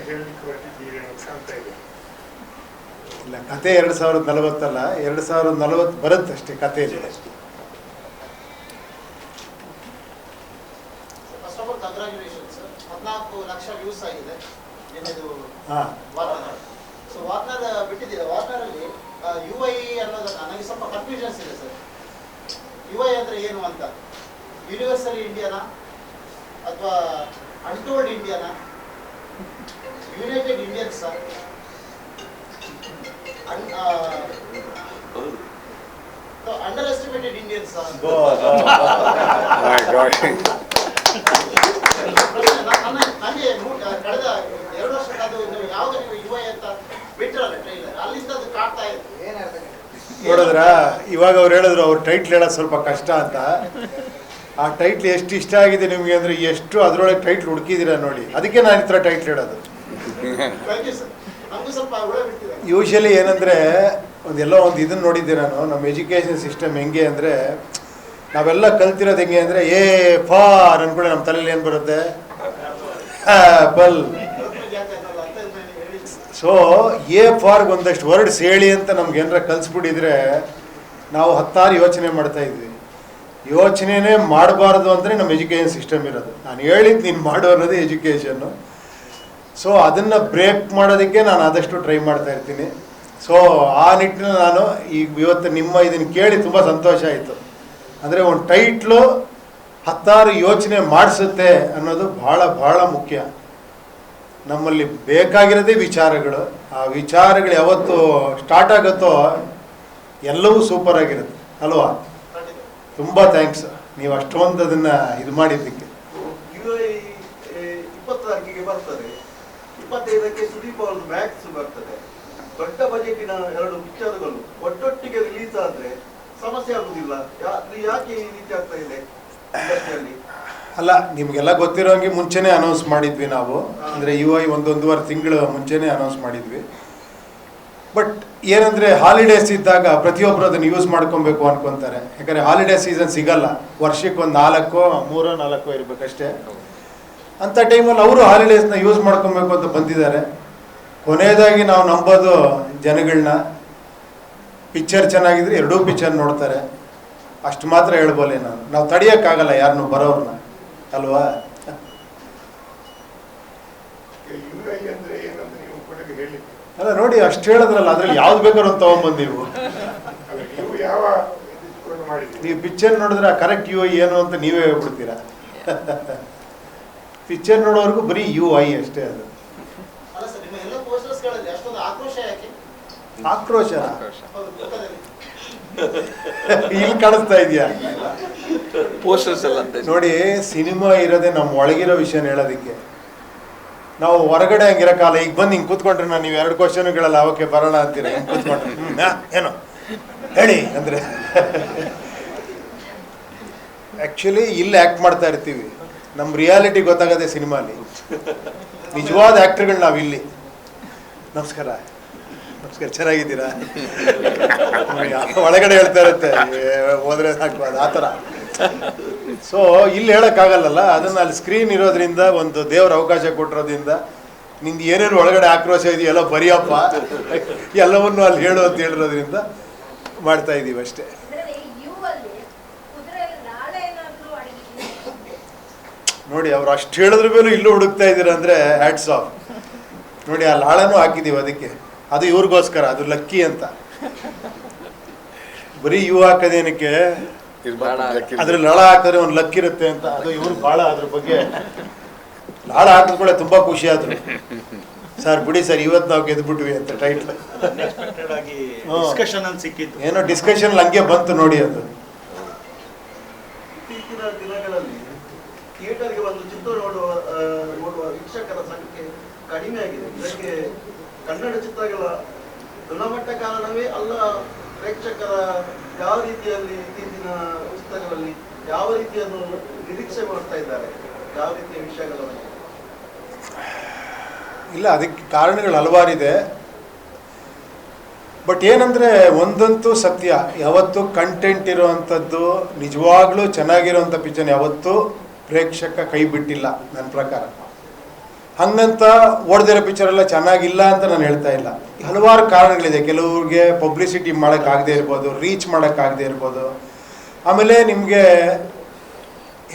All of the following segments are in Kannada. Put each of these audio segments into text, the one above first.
ಹೇಳಲಿಕ್ಕೆ ಹೊರಟಿದ್ದೀರಿ ಅಂತ ಕಾಣ್ತಾ ಇದೆ. ಇಲ್ಲ, ಕತೆ 2040 ಅಲ್ಲ, 2040 ಬರುತ್ತಷ್ಟೇ ಕಥೆಯಲ್ಲಿ. First of all congratulations. 14 lakh views ಆಗಿದೆ ನಿಮ್ಮದು ಹಾಂ. ವಾರ್ನರ್. ಸೊ ವಾರ್ನರ್ ಬಿಟ್ಟಿದ್ದೀರಾ. ವಾರ್ನರಲ್ಲಿ UI ಅನ್ನೋದನ್ನ ನನಗೆ ಸ್ವಲ್ಪ ಕನ್ಫ್ಯೂಷನ್ಸ್ ಇದೆ ಸರ್. UI ಅಂದರೆ ಏನು ಅಂತ, ಯೂನಿವರ್ಸಲ್ ಇಂಡಿಯಾನಾ ಅಥವಾ untold Indiana, United Indians, under estimated Indians? ನನಗೆ ಕಳೆದ 2 ವರ್ಷಕ್ಕಾದ ಯಾವಾಗ ನೀವು UI ಅಂತ ಬಿಟ್ಟರಲ್ಲ ಟ್ರೈಲರ್, ಅಲ್ಲಿಂದ ಅದು ಕಾಡ್ತಾ ಇದೆ. ನೋಡಿದ್ರ ಇವಾಗ ಅವ್ರು ಹೇಳಿದ್ರು ಅವ್ರ ಟೈಟ್ಲ್ ಹೇಳೋದು ಸ್ವಲ್ಪ ಕಷ್ಟ ಅಂತ. ಆ ಟೈಟ್ಲ್ ಎಷ್ಟು ಇಷ್ಟ ಆಗಿದೆ ನಿಮಗೆ ಅಂದರೆ ಎಷ್ಟು ಅದರೊಳಗೆ ಟೈಟ್ಲ್ ಹುಡುಕಿದ್ದೀರಾ ನೋಡಿ, ಅದಕ್ಕೆ ನಾನು ಈ ಥರ ಟೈಟ್ಲ್ ಹೇಳೋದು. ಯೂಶಲಿ ಏನಂದರೆ ಒಂದೆಲ್ಲೋ ಒಂದು ಇದನ್ನು ನೋಡಿದ್ದೆ ನಾನು, ನಮ್ಮ ಎಜುಕೇಷನ್ ಸಿಸ್ಟಮ್ ಹೆಂಗೆ ಅಂದರೆ ನಾವೆಲ್ಲ ಕಲ್ತಿರೋದು ಹೆಂಗೆ ಅಂದರೆ ಎ ಫಾರ್ ಅಂದ್ಕೊಳ್ಳಿ ನಮ್ಮ ತಲೆಯಲ್ಲಿ ಏನು ಬರುತ್ತೆ, ಆ್ಯಪಲ್. ಸೊ ಎ ಫಾರ್ಗೆ ಒಂದಷ್ಟು ವರ್ಡ್ಸ್ ಹೇಳಿ ಅಂತ ನಮ್ಗೆ ಏನಾರ ಕಲಿಸ್ಬಿಟ್ಟಿದ್ರೆ ನಾವು 10 ಯೋಚನೆ ಮಾಡ್ತಾಯಿದ್ವಿ. ಯೋಚನೆನೇ ಮಾಡಬಾರ್ದು ಅಂದರೆ ನಮ್ಮ ಎಜುಕೇಷನ್ ಸಿಸ್ಟಮ್ ಇರೋದು. ನಾನು ಹೇಳಿದ್ದು ನೀನು ಮಾಡು ಅನ್ನೋದೇ ಎಜುಕೇಷನ್ನು. ಸೊ ಅದನ್ನು ಬ್ರೇಕ್ ಮಾಡೋದಕ್ಕೆ ನಾನು ಆದಷ್ಟು ಟ್ರೈ ಮಾಡ್ತಾ ಇರ್ತೀನಿ. ಸೊ ಆ ನಿಟ್ಟಿನಲ್ಲಿ ನಾನು ಇವತ್ತು ನಿಮ್ಮ ಇದನ್ನು ಕೇಳಿ ತುಂಬ ಸಂತೋಷ ಆಯಿತು. ಅಂದರೆ ಒಂದು ಟೈಟ್ಲು 10 ಯೋಚನೆ ಮಾಡಿಸುತ್ತೆ ಅನ್ನೋದು ಭಾಳ ಭಾಳ ಮುಖ್ಯ. ನಮ್ಮಲ್ಲಿ ಬೇಕಾಗಿರೋದೇ ವಿಚಾರಗಳು. ಆ ವಿಚಾರಗಳು ಯಾವತ್ತು ಸ್ಟಾರ್ಟ್ ಆಗುತ್ತೋ ಎಲ್ಲವೂ ಸೂಪರ್ ಆಗಿರುತ್ತೆ ಅಲ್ವಾ? ತುಂಬ ಥ್ಯಾಂಕ್ಸ್ ನೀವು ಅಷ್ಟೊಂದು ಅದನ್ನು ಇದು ಮಾಡಿದ್ದಕ್ಕೆ. 20 ತಾರೀಕಿಗೆ ಬರ್ತದೆ, 25ಕ್ಕೆ ಸುದೀಪ್ ಅವ್ರದ್ದು ಮ್ಯಾಕ್ಸ್ ಬರ್ತದೆ. ದೊಡ್ಡ ಬಜೆಟಿನ 2 ಪಿಕ್ಚರ್ಗಳು ಒಟ್ಟೊಟ್ಟಿಗೆ ರಿಲೀಸ್ ಆದರೆ ಸಮಸ್ಯೆ ಆಗುದಿಲ್ಲ? ಯಾಕೆ ಈ ರೀತಿ ಆಗ್ತಾ ಇದೆ ಇಂಡಸ್ಟ್ರಿಯಲ್ಲಿ? ಅಲ್ಲ, ನಿಮಗೆಲ್ಲ ಗೊತ್ತಿರೋಂಗೆ ಮುಂಚೆನೇ ಅನೌನ್ಸ್ ಮಾಡಿದ್ವಿ ನಾವು. ಅಂದರೆ UI 1-1.5 ತಿಂಗಳು ಮುಂಚೆನೇ ಅನೌನ್ಸ್ ಮಾಡಿದ್ವಿ. ಬಟ್ ಏನಂದರೆ ಹಾಲಿಡೇಸ್ ಇದ್ದಾಗ ಪ್ರತಿಯೊಬ್ಬರು ಅದನ್ನು ಯೂಸ್ ಮಾಡ್ಕೊಬೇಕು ಅನ್ಕೊತಾರೆ. ಯಾಕಂದರೆ ಹಾಲಿಡೇ ಸೀಸನ್ ಸಿಗಲ್ಲ, ವರ್ಷಕ್ಕೆ ಒಂದು 3-4 ಇರಬೇಕಷ್ಟೇ. ಅಂಥ ಟೈಮಲ್ಲಿ ಅವರು ಹಾಲಿಡೇಸ್ನ ಯೂಸ್ ಮಾಡ್ಕೊಬೇಕು ಅಂತ ಬಂದಿದ್ದಾರೆ. ಕೊನೆಯದಾಗಿ ನಾವು ನಂಬೋದು ಜನಗಳನ್ನ, ಪಿಕ್ಚರ್ ಚೆನ್ನಾಗಿದ್ರೆ 2 ಪಿಕ್ಚರ್ ನೋಡ್ತಾರೆ, ಅಷ್ಟು ಮಾತ್ರ ಹೇಳ್ಬೋಲೆ. ನಾವು ತಡೆಯೋಕ್ಕಾಗಲ್ಲ ಯಾರನ್ನು ಬರೋರನ್ನ ಅಲ್ವಾ? UI ಅಂದ್ರೆ ಏನಂತ ನೀವು ಕೊನೆಗೆ ಹೇಳಿ. ಅಲ್ಲ ನೋಡಿ, ಅಷ್ಟು ಹೇಳಿದ್ರಲ್ಲ, ಅದ್ರಲ್ಲಿ ಯಾವ್ದು ಬೇಕಾದ್ರೂ ಒಂದು ತೊಗೊಂಬಂದು ನೀವು ಯಾವ ಮಾಡಿದ್ರಿ? ನೀವು ಪಿಕ್ಚರ್ ನೋಡಿದ್ರೆ ಕರೆಕ್ಟ್ UI ಏನು ಅಂತ ನೀವೇ ಹೇಳ್ಬಿಡ್ತೀರಾ. ಪಿಕ್ಚರ್ ನೋಡೋವರೆಗೂ ಬರೀ UI ಅಷ್ಟೇ. ಅದು ಅಲ್ಲ ಸರ್, ನಿಮ್ಮ ಎಲ್ಲ ಪೋಸ್ಟರ್ಸ್ಗಳಲ್ಲಿ ಅಷ್ಟೊಂದು ಆಕ್ರೋಶ ಯಾಕೆ? ಆಕ್ರೋಶ ಹೌದು, ಮುಖದಲ್ಲಿ. ಇಲ್ಲಿ ಕಾಣಿಸ್ತಾ ಇದೆಯಾ ಪೋಸ್ಟರ್ಸ್ ಎಲ್ಲ ಅಂತ ನೋಡಿ? ಸಿನಿಮಾ ಇರೋದೇ ನಮ್ಮ ಒಳಗಿರೋ ವಿಷಯನ ಹೇಳೋದಕ್ಕೆ. ನಾವು ಹೊರಗಡೆ ಹಂಗಿರಕ್ಕಾಗಲ್ಲ. ಈಗ ಬಂದು ಹಿಂಗೆ ಕೂತ್ಕೊಂಡ್ರೆ ನಾನು ನೀವು 2 ಕ್ವಶನ್ಗಳಲ್ಲ ಅವಕ್ಕೆ ಬರೋಣ ಅಂತೀರ. ಹಿಂಗೆ ಕೂತ್ಕೊಂಡ್ರೆ ಏನು ಹೇಳಿ ಅಂದರೆ ಆ್ಯಕ್ಚುಲಿ ಇಲ್ಲಿ ಆ್ಯಕ್ಟ್ ಮಾಡ್ತಾ ಇರ್ತೀವಿ. ನಮ್ಮ ರಿಯಾಲಿಟಿ ಗೊತ್ತಾಗದೆ ಸಿನಿಮಾಲಿ. ನಿಜವಾದ ಆ್ಯಕ್ಟ್ರುಗಳು ನಾವಿಲ್ಲಿ. ನಮಸ್ಕಾರ, ನಮಸ್ಕಾರ, ಚೆನ್ನಾಗಿದ್ದೀರಾ? ಒಳಗಡೆ ಹೇಳ್ತಾ ಇರುತ್ತೆ, ಹೋದ್ರೆ ಸಾಕು ಆ ಥರ. ಸೊ ಇಲ್ಲಿ ಹೇಳೋಕ್ಕಾಗಲ್ಲಲ್ಲ. ಅದನ್ನು ಅಲ್ಲಿ ಸ್ಕ್ರೀನ್ ಇರೋದ್ರಿಂದ, ಒಂದು ದೇವ್ರ ಅವಕಾಶ ಕೊಟ್ಟಿರೋದ್ರಿಂದ, ನಿಂದು ಏನೇನು ಒಳಗಡೆ ಆಕ್ರೋಶ ಇದೆಯಲ್ಲ ಬರಿಯಪ್ಪ ಎಲ್ಲವನ್ನು ಅಲ್ಲಿ ಹೇಳು ಅಂತ ಹೇಳಿರೋದ್ರಿಂದ ಮಾಡ್ತಾ ಇದ್ದೀವಿ ಅಷ್ಟೇ. ನೋಡಿ, ಅವ್ರು ಅಷ್ಟು ಹೇಳಿದ್ರ ಮೇಲೂ ಇಲ್ಲೂ ಹುಡುಕ್ತಾ ಇದ್ದೀರ ಅಂದರೆ ಹ್ಯಾಟ್ಸ್ ಆಫ್. ನೋಡಿ, ಆ ಲಾಳನೂ ಹಾಕಿದ್ದೀವಿ ಅದಕ್ಕೆ. ಅದು ಇವ್ರಿಗೋಸ್ಕರ, ಅದು ಲಕ್ಕಿ ಅಂತ. ಬರೀ ಇವು ಹಾಕೋದೇನಕ್ಕೆ, ಅದ್ರ ಲಾಳ ಹಾಕಿದ್ರೆ ಒಂದು ಲಕ್ ಇರುತ್ತೆ ಅಂತ. ಅದು ಇವ್ರು ಭಾಳ ಅದ್ರ ಬಗ್ಗೆ ಲಾಳ ಹಾಕಿದ್ಕೊಳ್ಳೆ ತುಂಬ ಖುಷಿ ಆದ್ರು. ಸರ್ ಬಿಡಿ ಸರ್, ಇವತ್ತು ನಾವು ಗೆದ್ಬಿಟ್ವಿ ಅಂತ ಟೈಟ್ಲ್. ಏನೋ ಡಿಸ್ಕಷನ್ ಹಂಗೆ ಬಂತು ನೋಡಿ. ಅದು ಇತ್ತೀಚಿನ ದಿನಗಳಲ್ಲಿ ಥಿಯೇಟರ್ಗೆ ಬಂದು ಚಿತ್ರ ನೋಡುವ ವೀಕ್ಷಕರ ಸಂಖ್ಯೆ ಕಡಿಮೆ ಆಗಿದೆ. ಇದಕ್ಕೆ ಕನ್ನಡ ಚಿತ್ರಗಳ ಗುಣಮಟ್ಟ ಕಾರಣವೇ ಅಲ್ಲ? ಪ್ರೇಕ್ಷಕರ ಯಾವ ರೀತಿಯಲ್ಲಿ ಇತ್ತೀಚಿನ ಪುಸ್ತಕಗಳಲ್ಲಿ ಯಾವ ರೀತಿಯನ್ನು ನಿರೀಕ್ಷೆ ಮಾಡ್ತಾ ಇದ್ದಾರೆ? ಯಾವ ರೀತಿಯ ವಿಷಯಗಳನ್ನು? ಇಲ್ಲ, ಅದಕ್ಕೆ ಕಾರಣಗಳು ಹಲವಾರಿದೆ. ಬಟ್ ಏನಂದರೆ ಒಂದಂತೂ ಸತ್ಯ, ಯಾವತ್ತೂ ಕಂಟೆಂಟ್ ಇರೋವಂಥದ್ದು ನಿಜವಾಗ್ಲೂ ಚೆನ್ನಾಗಿರೋವಂಥ ಪಿಕ್ಚರ್ ಯಾವತ್ತೂ ಪ್ರೇಕ್ಷಕ ಕೈ ಬಿಟ್ಟಿಲ್ಲ ನನ್ನ ಪ್ರಕಾರ. ಹಂಗಂತ ಓಡ್ದಿರೋ ಪಿಕ್ಚರ್ ಎಲ್ಲ ಚೆನ್ನಾಗಿಲ್ಲ ಅಂತ ನಾನು ಹೇಳ್ತಾ ಇಲ್ಲ. ಹಲವಾರು ಕಾರಣಗಳಿದೆ. ಕೆಲವ್ರಿಗೆ ಪಬ್ಲಿಸಿಟಿ ಮಾಡೋಕ್ಕಾಗದೇ ಇರ್ಬೋದು, ರೀಚ್ ಮಾಡೋಕ್ಕಾಗದೇ ಇರ್ಬೋದು. ಆಮೇಲೆ ನಿಮಗೆ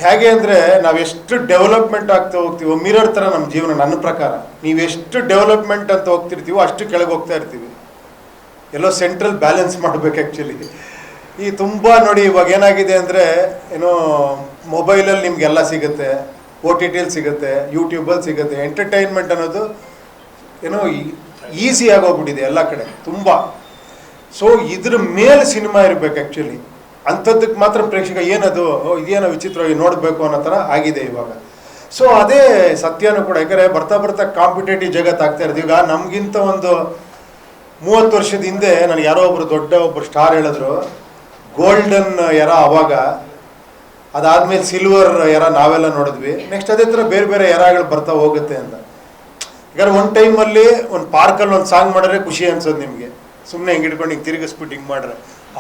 ಹೇಗೆ ಅಂದರೆ ನಾವೆಷ್ಟು ಡೆವಲಪ್ಮೆಂಟ್ ಆಗ್ತಾ ಹೋಗ್ತೀವೋ ಮಿರರ್ ಥರ ನಮ್ಮ ಜೀವನ. ನನ್ನ ಪ್ರಕಾರ ನೀವೆಷ್ಟು ಡೆವಲಪ್ಮೆಂಟ್ ಅಂತ ಹೋಗ್ತಿರ್ತೀವೋ ಅಷ್ಟು ಕೆಳಗೆ ಹೋಗ್ತಾ ಇರ್ತೀವಿ. ಎಲ್ಲೋ ಸೆಂಟ್ರಲ್ ಬ್ಯಾಲೆನ್ಸ್ ಮಾಡಬೇಕು ಆ್ಯಕ್ಚುಲಿ. ಈ ತುಂಬ ನೋಡಿ ಇವಾಗ ಏನಾಗಿದೆ ಅಂದರೆ ಏನೋ ಮೊಬೈಲಲ್ಲಿ ನಿಮಗೆಲ್ಲ ಸಿಗುತ್ತೆ, OTTಲ್ ಸಿಗುತ್ತೆ, ಯೂಟ್ಯೂಬಲ್ಲಿ ಸಿಗುತ್ತೆ. ಎಂಟರ್ಟೈನ್ಮೆಂಟ್ ಅನ್ನೋದು ಏನೋ ಈಸಿ ಆಗೋಗ್ಬಿಟ್ಟಿದೆ ಎಲ್ಲ ಕಡೆ ತುಂಬ. ಸೊ ಇದ್ರ ಮೇಲೆ ಸಿನಿಮಾ ಇರಬೇಕು ಆ್ಯಕ್ಚುಲಿ. ಅಂಥದ್ದಕ್ಕೆ ಮಾತ್ರ ಪ್ರೇಕ್ಷಕ ಏನದು ಇದೇನೋ ವಿಚಿತ್ರವಾಗಿ ನೋಡಬೇಕು ಅನ್ನೋ ಥರ ಆಗಿದೆ ಇವಾಗ. ಸೊ ಅದೇ ಸತ್ಯನೂ ಕೂಡ. ಯಾಕಂದರೆ ಬರ್ತಾ ಬರ್ತಾ ಕಾಂಪಿಟೇಟಿವ್ ಜಗತ್ತು ಆಗ್ತಾ ಇರೋದು. ಈಗ ನಮಗಿಂತ ಒಂದು 30 ವರ್ಷದ ಹಿಂದೆ ನನಗೆ ಯಾರೋ ಒಬ್ಬರು ಸ್ಟಾರ್ ಹೇಳಿದ್ರು ಗೋಲ್ಡನ್ ಎರ ಅವಾಗ, ಅದಾದಮೇಲೆ ಸಿಲ್ವರ್ ಎರ ನಾವೆಲ್ಲ ನೋಡಿದ್ವಿ. ನೆಕ್ಸ್ಟ್ ಅದೇ ಥರ ಬೇರೆ ಬೇರೆ ಎರಾಗಳು ಬರ್ತಾ ಹೋಗುತ್ತೆ ಅಂತ. ಯಾಕಂದ್ರೆ ಒಂದು ಟೈಮಲ್ಲಿ ಒಂದು ಪಾರ್ಕಲ್ಲಿ ಒಂದು ಸಾಂಗ್ ಮಾಡಿದ್ರೆ ಖುಷಿ ಅನ್ಸೋದು ನಿಮಗೆ. ಸುಮ್ಮನೆ ಹಿಂಗೆ ಹಿಡ್ಕೊಂಡು ಹಿಂಗೆ ತಿರುಗಿಸ್ಬಿಟ್ಟು ಹಿಂಗೆ ಮಾಡ್ರೆ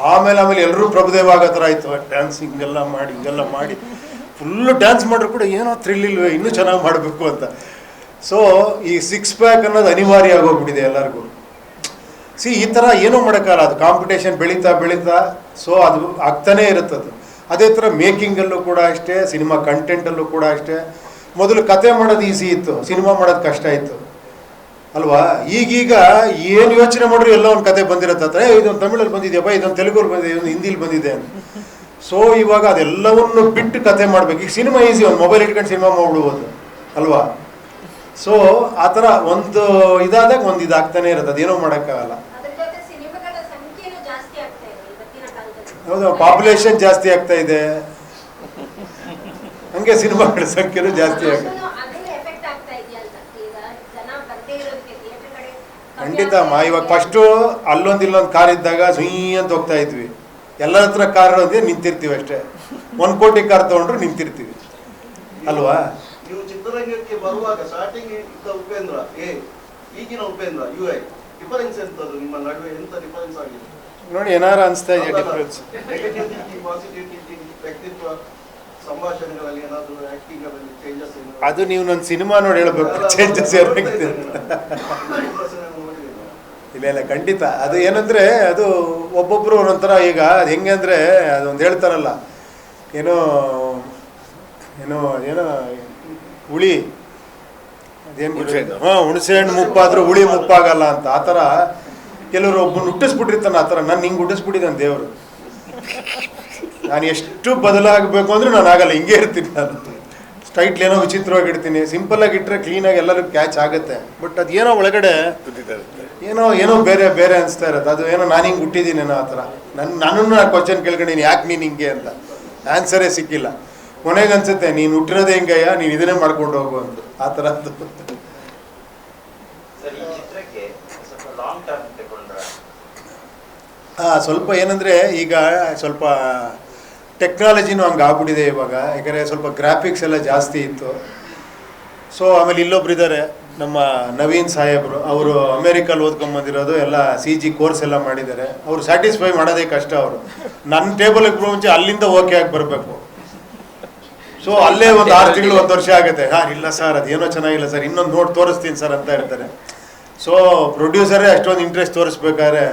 ಆಮೇಲೆ ಎಲ್ಲರೂ ಪ್ರಭುದೇವ ಆಗೋ ಥರ ಆಯಿತು. ಡ್ಯಾನ್ಸ್ ಹಿಂಗೆಲ್ಲ ಮಾಡಿ ಫುಲ್ಲು ಡ್ಯಾನ್ಸ್ ಮಾಡಿದ್ರು ಕೂಡ ಏನೋ ಥ್ರಿಲ್ ಇಲ್ವೇ, ಇನ್ನೂ ಚೆನ್ನಾಗಿ ಮಾಡಬೇಕು ಅಂತ. ಸೊ ಈ 6 ಪ್ಯಾಕ್ ಅನ್ನೋದು ಅನಿವಾರ್ಯ ಆಗೋಗ್ಬಿಟ್ಟಿದೆ ಎಲ್ಲರಿಗೂ. ಈ ಥರ ಏನೂ ಮಾಡೋಕ್ಕಲ್ಲ. ಅದು ಕಾಂಪಿಟೇಷನ್ ಬೆಳೀತಾ ಸೊ ಅದು ಆಗ್ತಾನೇ ಇರುತ್ತದು. ಅದೇ ಥರ ಮೇಕಿಂಗಲ್ಲೂ ಕೂಡ ಅಷ್ಟೇ, ಸಿನಿಮಾ ಕಂಟೆಂಟಲ್ಲೂ ಕೂಡ ಅಷ್ಟೇ. ಮೊದಲು ಕತೆ ಮಾಡೋದು ಈಸಿ ಇತ್ತು, ಸಿನಿಮಾ ಮಾಡೋದು ಕಷ್ಟ ಇತ್ತು ಅಲ್ವಾ. ಈಗೀಗ ಏನು ಯೋಚನೆ ಮಾಡಿದ್ರು ಎಲ್ಲ ಒಂದು ಕತೆ ಬಂದಿರತ್ತೆ. ಇದೊಂದು ತಮಿಳಲ್ಲಿ ಬಂದಿದೆಯಪ್ಪ, ಇದೊಂದು ತೆಲುಗಲ್ಲಿ ಬಂದಿದೆ, ಇದೊಂದು ಹಿಂದಿಲಿ ಬಂದಿದೆ ಅಂತ. ಸೊ ಇವಾಗ ಅದೆಲ್ಲವನ್ನು ಬಿಟ್ಟು ಕತೆ ಮಾಡಬೇಕು. ಈಗ ಸಿನಿಮಾ ಈಸಿ, ಒಂದು ಮೊಬೈಲ್ ಇಟ್ಕೊಂಡು ಸಿನಿಮಾ ಮಾಡ್ಬಿಡ್ಬೋದು ಅಲ್ವಾ. ಸೊ ಆ ಥರ ಒಂದು ಇದಾದಾಗ ಒಂದು ಇದಾಗ್ತಾನೆ ಇರುತ್ತೆ, ಅದೇನೋ ಮಾಡೋಕ್ಕಾಗಲ್ಲ. ಹೌದು, ಪಾಪ್ಯುಲೇಷನ್ ಜಾಸ್ತಿ ಆಗ್ತಾ ಇದೆ, ಹಂಗೆ ಸಿನಿಮಾಗಳ ಸಂಖ್ಯೆನೂ ಜಾಸ್ತಿ ಆಗಿದೆ. ಖಂಡಿತ ಅಮ್ಮ. ಇವಾಗ ಫಸ್ಟು ಇಲ್ಲೊಂದು ಕಾರ್ ಇದ್ದಾಗ ಸುಯ್ ಅಂತ ಹೋಗ್ತಾ ಇದ್ವಿ. ಎಲ್ಲರ ಹತ್ರ ಕಾರ್ ಇರೋದೇ ನಿಂತಿರ್ತೀವಿ ಅಷ್ಟೇ. 1 ಕೋಟಿ ಕಾರ್ ತಗೊಂಡ್ರು ನಿಂತಿರ್ತೀವಿ ಅಲ್ವಾ. ನೀವು ಚಿತ್ರರಂಗಕ್ಕೆ ಬರುವಾಗ ಸ್ಟಾರ್ಟಿಂಗ್ ಇದ್ದ ಉಪೇಂದ್ರ ಈಗಿನ ಉಪೇಂದ್ರ UI ಡಿಫರೆನ್ಸ್ ಎಂತದ್ದು? ನಿಮ್ಮ ನಡುವೆ ಎಂತ ಡಿಫರೆನ್ಸ್ ಆಗಿದೆ ನೋಡಿ? ಏನಾರು ಅನಿಸ್ತಾ ಇದೆಯಾ difference? Negative thinking, positive thinking, ವ್ಯಕ್ತಿತ್ವ, ಸಂಭಾಷಣೆಗಳಲ್ಲಿ ಏನಾದರೂ ಆಕ್ಟಿಂಗ್ ಅಲ್ಲಿ ಚೇಂಜಸ್? ಅದು ನೀವು ನನ್ನ ಸಿನಿಮಾ ನೋಡಿ ಹೇಳ್ಬೇಕು ಚೇಂಜಸ್ ಏನಾಗುತ್ತೆ. ಇಲ್ಲ ಖಂಡಿತ. ಅದು ಏನಂದರೆ ಅದು ಒಬ್ಬೊಬ್ಬರು ಒಂದೊಂಥರ. ಈಗ ಅದು ಹೆಂಗೆ ಅಂದರೆ ಅದೊಂದು ಹೇಳ್ತಾರಲ್ಲ, ಏನೋ ಹುಳಿ ಅದೇನು ಹುಣಸೆ ಹಣ್ಣು ಮುಪ್ಪಾದರೂ ಹುಳಿ ಮುಪ್ಪಾಗಲ್ಲ ಅಂತ. ಆ ಥರ ಕೆಲವರು ಒಬ್ಬನು ಹುಟ್ಟಿಸ್ಬಿಟ್ಟಿರ್ತಾನೆ. ಆ ಥರ ನಾನು ಹಿಂಗೆ ಹುಟ್ಟಿಸ್ಬಿಟ್ಟಿದ್ದಾನೆ ದೇವರು. ನಾನು ಎಷ್ಟು ಬದಲಾಗಬೇಕು ಅಂದರೂ ನಾನು ಆಗಲ್ಲ, ಹಿಂಗೆ ಇರ್ತೀನಿ ನಾನು. ಸ್ಟ್ರೈಟ್ಲಿ ಏನೋ ವಿಚಿತ್ರವಾಗಿ ಇಡ್ತೀನಿ, ಸಿಂಪಲ್ಲಾಗಿ ಇಟ್ಟರೆ ಕ್ಲೀನಾಗಿ ಎಲ್ಲರಿಗೂ ಕ್ಯಾಚ್ ಆಗುತ್ತೆ. ಬಟ್ ಅದು ಏನೋ ಒಳಗಡೆ ಏನೋ ಬೇರೆ ಅನಿಸ್ತಾ ಇರುತ್ತೆ. ಅದು ಏನೋ ನಾನು ಹಿಂಗೆ ಹುಟ್ಟಿದ್ದೀನೇನೋ ಆ ಥರ. ನನ್ನನ್ನು ಆ ಕ್ವಶನ್ ಕೇಳ್ಕೊಂಡಿನಿ, ಯಾಕೆ ನೀನು ಹಿಂಗೆ ಅಂತ. ಆನ್ಸರೇ ಸಿಕ್ಕಿಲ್ಲ. ಕೊನೆಗೆ ಅನ್ಸುತ್ತೆ ನೀನು ಹುಟ್ಟಿರೋದೇ ಹಿಂಗಯ್ಯ, ನೀನು ಇದನ್ನೇ ಮಾಡ್ಕೊಂಡು ಹೋಗು ಅಂತ. ಆ ಥರದ್ದು. ಸ್ವಲ್ಪ ಏನಂದರೆ ಈಗ ಸ್ವಲ್ಪ ಟೆಕ್ನಾಲಜಿನೂ ಹಂಗೆ ಆಗ್ಬಿಟ್ಟಿದೆ ಇವಾಗ. ಯಾಕಂದರೆ ಸ್ವಲ್ಪ ಗ್ರಾಫಿಕ್ಸ್ ಎಲ್ಲ ಜಾಸ್ತಿ ಇತ್ತು. ಸೊ ಆಮೇಲೆ ಇಲ್ಲೊಬ್ರು ಇದ್ದಾರೆ ನಮ್ಮ ನವೀನ್ ಸಾಹೇಬರು. ಅವರು ಅಮೇರಿಕಲ್ಲಿ ಓದ್ಕೊಂಬಂದಿರೋದು, ಎಲ್ಲ CG ಕೋರ್ಸ್ ಎಲ್ಲ ಮಾಡಿದ್ದಾರೆ. ಅವರು ಸ್ಯಾಟಿಸ್ಫೈ ಮಾಡೋದೇ ಕಷ್ಟ. ಅವರು ನನ್ನ ಟೇಬಲ್ಗೆ ಮುಂಚೆ ಅಲ್ಲಿಂದ ಓಕೆ ಆಗಿ ಬರಬೇಕು. ಸೊ ಅಲ್ಲೇ ಒಂದು 6 ತಿಂಗಳು 1 ವರ್ಷ ಆಗುತ್ತೆ. ಇಲ್ಲ ಸರ್ ಅದೇನೋ ಚೆನ್ನಾಗಿಲ್ಲ ಸರ್, ಇನ್ನೊಂದು ನೋಡಿ ತೋರಿಸ್ತೀನಿ ಸರ್ ಅಂತ ಇರ್ತಾರೆ. ಸೊ ಪ್ರೊಡ್ಯೂಸರೇ ಅಷ್ಟೊಂದು ಇಂಟ್ರೆಸ್ಟ್ ತೋರಿಸ್ಬೇಕಾದ್ರೆ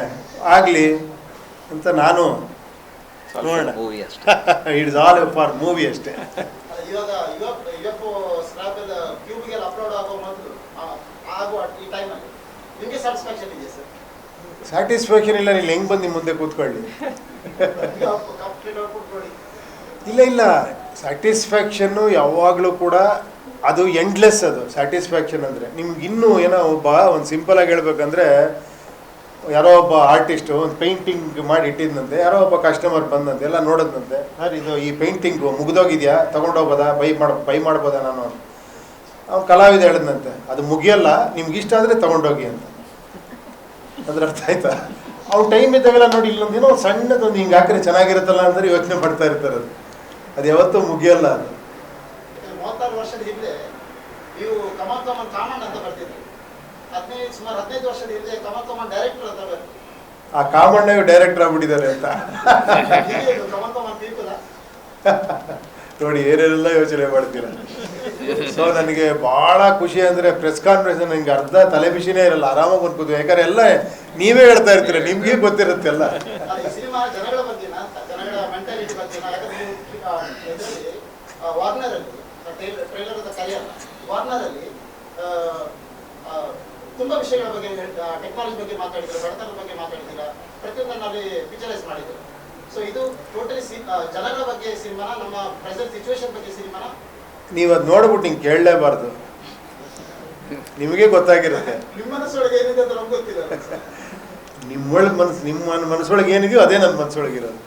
ಆಗಲಿ ಅಂತ ನಾನು ನೋಡೋಣ. ಇಟ್ಸ್ ಆಲ್ ಫಾರ್ ಮೂವಿ ಅಷ್ಟೇ. ಇವಾಗ ಕ್ಯೂಬ್ಗೆ ಅಪ್ಲೋಡ್ ಆಗೋ ಮೊದಲು ಆಗುವ ಈ ಟೈಮಲ್ಲಿ ನಿಮಗೆ ಸ್ಯಾಟಿಸ್ಫ್ಯಾಕ್ಷನ್ ಇದೆಯಾ ಸರ್? ಸ್ಯಾಟಿಸ್ಫ್ಯಾಕ್ಷನ್ ಇಲ್ಲ. ನೀನು ಹೆಂಗೆ ಬಂದು ಮುಂದೆ ಕೂತ್ಕೊಳ್ಳಿ. ಇಲ್ಲ ಸ್ಯಾಟಿಸ್ಫ್ಯಾಕ್ಷನ್ನು ಯಾವಾಗಲೂ ಕೂಡ ಅದು ಎಂಡ್ಲೆಸ್. ಅದು ಸ್ಯಾಟಿಸ್ಫ್ಯಾಕ್ಷನ್ ಅಂದರೆ ನಿಮ್ಗೆ ಇನ್ನೂ ಏನೋ ಒಂದು ಸಿಂಪಲಾಗಿ ಹೇಳ್ಬೇಕಂದ್ರೆ, ಯಾರೋ ಒಬ್ಬ ಆರ್ಟಿಸ್ಟು ಒಂದು ಪೇಂಟಿಂಗ್ ಮಾಡಿ ಇಟ್ಟಿದ್ದಂತೆ. ಯಾರೋ ಒಬ್ಬ ಕಸ್ಟಮರ್ ಬಂದಂತೆ, ಎಲ್ಲ ನೋಡಿದಂತೆ, ಸರ್ ಇದು ಈ ಪೇಂಟಿಂಗು ಮುಗಿದೋಗಿದೆಯಾ, ತೊಗೊಂಡೋಗ್ಬೋದಾ, ಬೈ ಮಾಡ್ಬೋದಾ ನಾನು? ಅವ್ನು ಕಲಾವಿದ ಹೇಳಿದಂತೆ, ಅದು ಮುಗಿಯಲ್ಲ, ನಿಮ್ಗೆ ಇಷ್ಟ ಆದರೆ ತೊಗೊಂಡೋಗಿ ಅಂತ. ಅದ್ರ ಅರ್ಥ ಆಯ್ತಾ? ಅವ್ನು ಟೈಮ್ ಇದ್ದಾಗೆಲ್ಲ ನೋಡಿ ಇಲ್ಲೊಂದು ಏನೋ ಸಣ್ಣದೊಂದು ಹಿಂಗೆ ಹಾಕಿದ್ರೆ ಚೆನ್ನಾಗಿರುತ್ತಲ್ಲ ಅಂದರೆ ಯೋಚನೆ ಮಾಡ್ತಾ ಇರ್ತಾರೆ. ಅದು ಯಾವತ್ತೂ ಮುಗಿಯಲ್ಲ. ಅದು 36 ವರ್ಷದ ಹಿಂದೆ ನೀವು ಕಮಲ್ ಕಾಮನ್ ಅಂತ ಬರ್ತಿದ್ರಿ. ಸುಮಾರು 15 ವರ್ಷದ ಹಿಂದೆ ಕಮಲ್ ಡೈರೆಕ್ಟರ್ ಅಂತ ಬರ್ತೀವಿ. ಆ ಕಾಮಣ್ಣಗೆ ಡೈರೆಕ್ಟರ್ ಆಗ್ಬಿಟ್ಟಿದ್ದಾರೆ ಅಂತ ಕಮಲ್ ಪೀಪಲ್ ನೋಡಿ ಏನೇನೆಲ್ಲ ಯೋಚನೆ ಮಾಡ್ತೀರ. ಸೊ ನನಗೆ ಭಾಳ ಖುಷಿ ಅಂದರೆ ಪ್ರೆಸ್ ಕಾನ್ಫರೆನ್ಸ್ ನನಗೆ ಅರ್ಧ ತಲೆ ಬಿಸಿನೇ ಇರಲ್ಲ, ಆರಾಮಾಗಿ ಬಂದ್ಕೋದು. ಯಾಕಂದ್ರೆ ಎಲ್ಲ ನೀವೇ ಹೇಳ್ತಾ ಇರ್ತೀರ, ನಿಮ್ಗೆ ಗೊತ್ತಿರುತ್ತೆ ಎಲ್ಲ. ಈ ಸಿನಿಮಾ ಜನಗಳ ಬಗ್ಗೆನಾ, ಜನಗಳ ಮೆಂಟಾಲಿಟಿ ಬಗ್ಗೆನಾ? ಯಾಕಂದ್ರೆ ಇದರಲ್ಲಿ ವಾರ್ನರಲ್ಲಿ ಟ್ರೈಲರ್ ಅಂತ ಕರೆಯಲ್ಲ, ವಾರ್ನರಲ್ಲಿ ತುಂಬಾ ವಿಷಯಗಳ ಬಗ್ಗೆ, ಟೆಕ್ನಾಲಜಿ ಬಗ್ಗೆ ಮಾತಾಡಿದ್ರೆ, ಬಡತನದ ಬಗ್ಗೆ ಮಾತಾಡಿದ್ದೀರಾ, ಪ್ರತಿಯೊಂದನ್ನು ಅಲ್ಲಿ ಪಿಕ್ಚರೈಸ್ ಮಾಡಿದ್ದೀರಾ. ಸೊ ಇದು ಟೋಟಲಿ ಜನಗಳ ಬಗ್ಗೆ ಸಿನಿಮಾನ, ನಮ್ಮ ಪ್ರೆಸೆಂಟ್ ಸಿಚುವೇಶನ್ ಬಗ್ಗೆ ಸಿನಿಮಾನ? ನೀವು ಅದು ನೋಡ್ಬಿಟ್ಟು ಹಿಂಗೆ ಕೇಳಲೇಬಾರ್ದು, ನಿಮಗೆ ಗೊತ್ತಾಗಿರುತ್ತೆ. ನಿಮ್ಮ ಮನಸ್ಸೊಳಗೆ ಏನಿದೆ ಅಂತ ನಮ್ಗೆ ಗೊತ್ತಿಲ್ಲ. ನಿಮ್ಮೊಳಗೆ ನಿಮ್ಮ ಮನಸ್ಸೊಳಗೆ ಏನಿದೆಯೋ ಅದೇ ನನ್ನ ಮನಸ್ಸೊಳಗಿರೋದು.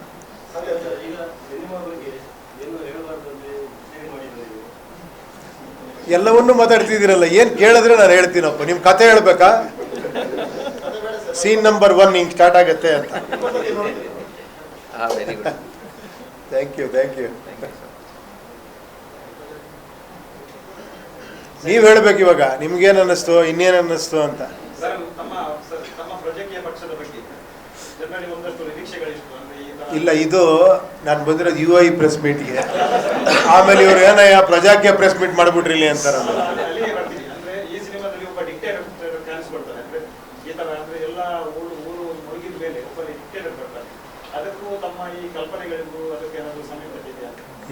ಎಲ್ಲವನ್ನೂ ಮಾತಾಡ್ತಿದ್ದೀರಲ್ಲ, ಏನು ಕೇಳಿದ್ರೆ ನಾನು ಹೇಳ್ತೀನಪ್ಪ. ನಿಮ್ಮ ಕತೆ ಹೇಳ್ಬೇಕಾ? ಸೀನ್ ನಂಬರ್ 1 ಹಿಂಗೆ ಸ್ಟಾರ್ಟ್ ಆಗುತ್ತೆ ಅಂತ. Very good. Thank you, thank you. ನೀವು ಹೇಳ್ಬೇಕು ಇವಾಗ, ನಿಮ್ಗೇನು ಅನ್ನಿಸ್ತು, ಇನ್ನೇನು ಅನ್ನಿಸ್ತು ಅಂತ. ಇಲ್ಲ, ಇದು ನಾನು ಬಂದಿರೋದು UI ಪ್ರೆಸ್ ಮೀಟ್ಗೆ, ಆಮೇಲೆ ಇವ್ರು ಏನಯ್ಯ ಪ್ರಜಾಕೀಯ ಪ್ರೆಸ್ ಮೀಟ್ ಮಾಡಿಬಿಟ್ರಿ ಇಲ್ಲಿ ಅಂತಾರಲ್ಲ.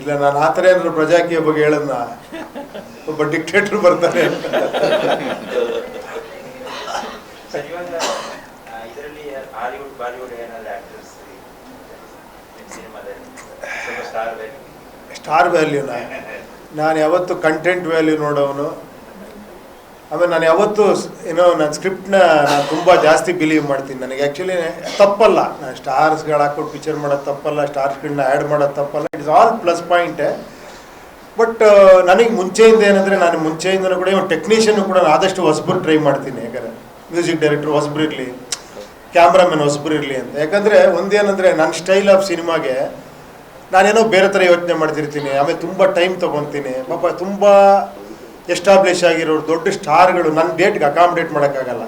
ಇಲ್ಲ, ನಾನು ಆ ಥರ ಏನಾದ್ರು ಪ್ರಜಾಕೀಯ ಬಗ್ಗೆ ಹೇಳದ್ನ, ಒಬ್ಬ ಡಿಕ್ಟೇಟರ್ ಬರ್ತಾನೆ ಅಂತ. ಇದರಲ್ಲಿ ಹಾಲಿವುಡ್ ಬಾಲಿವುಡ್ ಏನಾದ್ರು ಆಕ್ಟರ್ಸ್ ಸ್ಟಾರ್ ವ್ಯಾಲ್ಯೂನ ನಾನು ಯಾವತ್ತು ಕಂಟೆಂಟ್ ವ್ಯಾಲ್ಯೂ ನೋಡೋನು. ಆಮೇಲೆ ನಾನು ಯಾವತ್ತು ಏನೋ ನನ್ನ ಸ್ಕ್ರಿಪ್ಟ್ನ ನಾನು ತುಂಬ ಜಾಸ್ತಿ ಬಿಲೀವ್ ಮಾಡ್ತೀನಿ. ನನಗೆ ಆ್ಯಕ್ಚುಲಿ ತಪ್ಪಲ್ಲ, ನಾನು ಸ್ಟಾರ್ಸ್ಗಳು ಹಾಕ್ಕೊಟ್ಟು ಪಿಕ್ಚರ್ ಮಾಡೋದು ತಪ್ಪಲ್ಲ, ಸ್ಟಾರ್ಸ್ಗಳನ್ನ ಆ್ಯಡ್ ಮಾಡೋದು ತಪ್ಪಲ್ಲ. ಇಟ್ ಇಸ್ ಆಲ್ ಪ್ಲಸ್ ಪಾಯಿಂಟೇ. ಬಟ್ ನನಗೆ ಮುಂಚೆಯಿಂದ ಏನಂದರೆ, ನಾನು ಮುಂಚೆಯಿಂದನೂ ಕೂಡ ಒಂದು ಟೆಕ್ನಿಷಿಯನ್ನು ಕೂಡ ನಾನು ಆದಷ್ಟು ಹೊಸಬ್ರು ಟ್ರೈ ಮಾಡ್ತೀನಿ. ಯಾಕಂದರೆ ಮ್ಯೂಸಿಕ್ ಡೈರೆಕ್ಟ್ರ್ ಹೊಸಬ್ರು ಇರಲಿ, ಕ್ಯಾಮ್ರಾಮನ್ ಹೊಸಬ್ರು ಇರಲಿ ಅಂತ. ಯಾಕಂದರೆ ಒಂದೇನಂದರೆ, ನನ್ನ ಸ್ಟೈಲ್ ಆಫ್ ಸಿನಿಮಾಗೆ ನಾನೇನೋ ಬೇರೆ ಥರ ಯೋಚನೆ ಮಾಡ್ತಿರ್ತೀನಿ. ಆಮೇಲೆ ತುಂಬ ಟೈಮ್ ತೊಗೊತೀನಿ. ಪಾಪ ತುಂಬ ಎಸ್ಟಾಬ್ಲಿಷ್ ಆಗಿರೋರು ದೊಡ್ಡ ಸ್ಟಾರ್ಗಳು ನನ್ನ ಡೇಟ್ಗೆ ಅಕಾಮಿಡೇಟ್ ಮಾಡೋಕ್ಕಾಗಲ್ಲ,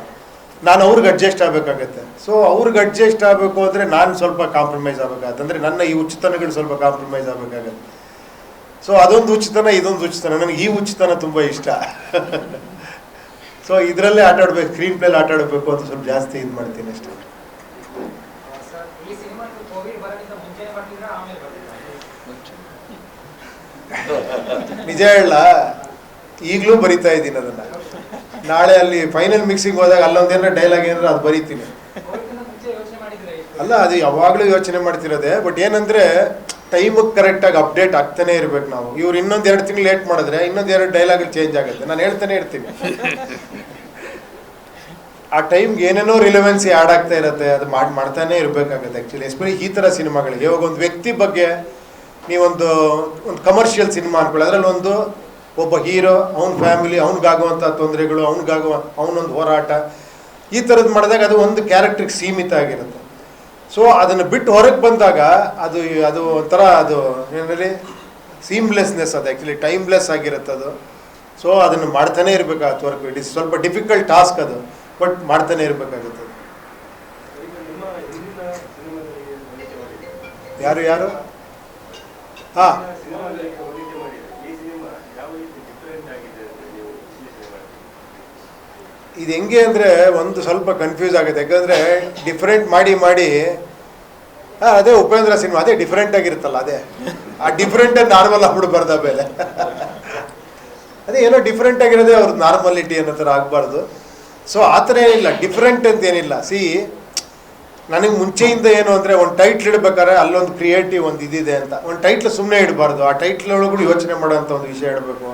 ನಾನು ಅವ್ರಿಗೆ ಅಡ್ಜಸ್ಟ್ ಆಗಬೇಕಾಗತ್ತೆ. ಸೊ ಅವ್ರಿಗೆ ಅಡ್ಜಸ್ಟ್ ಆಗಬೇಕು ಅಂದರೆ ನಾನು ಸ್ವಲ್ಪ ಕಾಂಪ್ರಮೈಸ್ ಆಗಬೇಕಾಗತ್ತೆ. ಅಂದರೆ ನನ್ನ ಈ ಹುಚ್ಚುತನಗಳು ಸ್ವಲ್ಪ ಕಾಂಪ್ರಮೈಸ್ ಆಗಬೇಕಾಗತ್ತೆ. ಸೊ ಅದೊಂದು ಹುಚ್ಚುತನ, ಇದೊಂದು ಹುಚ್ಚುತನ. ನನಗೆ ಈ ಹುಚ್ಚುತನ ತುಂಬ ಇಷ್ಟ. ಸೊ ಇದರಲ್ಲೇ ಆಟ ಆಡ್ಬೇಕು, ಸ್ಕ್ರೀನ್ ಪ್ಲೇಲಿ ಆಟ ಆಡಬೇಕು ಅಂತ ಸ್ವಲ್ಪ ಜಾಸ್ತಿ ಇದು ಮಾಡ್ತೀನಿ ಅಷ್ಟೇ. ನಿಜ ಹೇಳ, ಈಗಲೂ ಬರಿತಾ ಇದ್ದೀನಿ ಅದನ್ನು. ನಾಳೆ ಅಲ್ಲಿ ಫೈನಲ್ ಮಿಕ್ಸಿಂಗ್ ಹೋದಾಗ ಅಲ್ಲೊಂದೇನಾರ ಡೈಲಾಗ್ ಏನಾರ ಅದು ಬರೀತೀನಿ. ಅಲ್ಲ, ಅದು ಯಾವಾಗಲೂ ಯೋಚನೆ ಮಾಡ್ತಿರೋದೆ. ಬಟ್ ಏನಂದರೆ, ಟೈಮಿಗೆ ಕರೆಕ್ಟಾಗಿ ಅಪ್ಡೇಟ್ ಆಗ್ತಾನೆ ಇರ್ಬೇಕು ನಾವು. ಇವ್ರು ಇನ್ನೊಂದು 2 ತಿಂಗಳು ಲೇಟ್ ಮಾಡಿದ್ರೆ ಇನ್ನೊಂದು 2 ಡೈಲಾಗ್ ಚೇಂಜ್ ಆಗುತ್ತೆ. ನಾನು ಹೇಳ್ತಾನೆ ಇರ್ತೀನಿ. ಆ ಟೈಮ್ಗೆ ಏನೇನೋ ರಿಲೆವೆನ್ಸಿ ಆ್ಯಡ್ ಆಗ್ತಾ ಇರುತ್ತೆ, ಅದು ಮಾಡ್ತಾನೆ ಇರಬೇಕಾಗುತ್ತೆ ಆ್ಯಕ್ಚುಲಿ. ಎಸ್ಪೆಷಲಿ ಈ ಥರ ಸಿನಿಮಾಗಳಿಗೆ. ಇವಾಗ ಒಂದು ವ್ಯಕ್ತಿ ಬಗ್ಗೆ ನೀವೊಂದು ಕಮರ್ಷಿಯಲ್ ಸಿನಿಮಾ ಅನ್ಕೊಳ್ಳಿ, ಅದರಲ್ಲಿ ಒಬ್ಬ ಹೀರೋ, ಅವ್ನ ಫ್ಯಾಮಿಲಿ, ಅವ್ನಿಗಾಗುವಂಥ ತೊಂದರೆಗಳು, ಅವನೊಂದು ಹೋರಾಟ, ಈ ಥರದ್ದು ಮಾಡಿದಾಗ ಅದು ಒಂದು ಕ್ಯಾರೆಕ್ಟ್ರಿಗೆ ಸೀಮಿತ ಆಗಿರುತ್ತೆ. ಸೊ ಅದನ್ನು ಬಿಟ್ಟು ಹೊರಗೆ ಬಂದಾಗ ಅದು ಒಂಥರ ಅದು ಏನಲ್ಲಿ ಸೀಮ್ಲೆಸ್ನೆಸ್, ಅದು ಆ್ಯಕ್ಚುಲಿ ಟೈಮ್ಲೆಸ್ ಆಗಿರುತ್ತೆ ಅದು. ಸೊ ಅದನ್ನು ಮಾಡ್ತಾನೆ ಇರಬೇಕಾಗುತ್ತೆ ವರ್ಕ್. ಇಟ್ ಇಸ್ ಸ್ವಲ್ಪ ಡಿಫಿಕಲ್ಟ್ ಟಾಸ್ಕ್ ಅದು, ಬಟ್ ಮಾಡ್ತಾನೆ ಇರಬೇಕಾಗುತ್ತೆ. ಯಾರು ಹಾಂ, ಇದು ಹೆಂಗೆ ಅಂದರೆ ಒಂದು ಸ್ವಲ್ಪ ಕನ್ಫ್ಯೂಸ್ ಆಗುತ್ತೆ. ಯಾಕಂದರೆ ಡಿಫ್ರೆಂಟ್ ಮಾಡಿ ಅದೇ ಉಪೇಂದ್ರ ಸಿನಿಮಾ ಅದೇ ಡಿಫ್ರೆಂಟ್ ಆಗಿರುತ್ತಲ್ಲ, ಅದೇ ಆ ಡಿಫ್ರೆಂಟೇ ನಾರ್ಮಲ್ ಆಗ್ಬಿಡ್ಬಾರ್ದು. ಆಮೇಲೆ ಅದೇ ಏನೋ ಡಿಫ್ರೆಂಟ್ ಆಗಿರೋದೇ ಅವ್ರದ್ದು ನಾರ್ಮಲಿಟಿ ಅನ್ನೋ ಥರ ಆಗಬಾರ್ದು. ಸೊ ಆ ಥರ ಏನಿಲ್ಲ, ಡಿಫ್ರೆಂಟ್ ಅಂತ ಏನಿಲ್ಲ. ನನಗೆ ಮುಂಚೆಯಿಂದ ಏನು ಅಂದರೆ, ಒಂದು ಟೈಟ್ಲ್ ಇಡ್ಬೇಕಾದ್ರೆ ಅಲ್ಲೊಂದು ಕ್ರಿಯೇಟಿವ್ ಒಂದು ಇದಿದೆ ಅಂತ. ಒಂದು ಟೈಟ್ಲ್ ಸುಮ್ಮನೆ ಇಡಬಾರ್ದು, ಆ ಟೈಟ್ಲ್ ಒಳಗೂ ಯೋಚನೆ ಮಾಡೋಂಥ ಒಂದು ವಿಷಯ ಇಡಬೇಕು.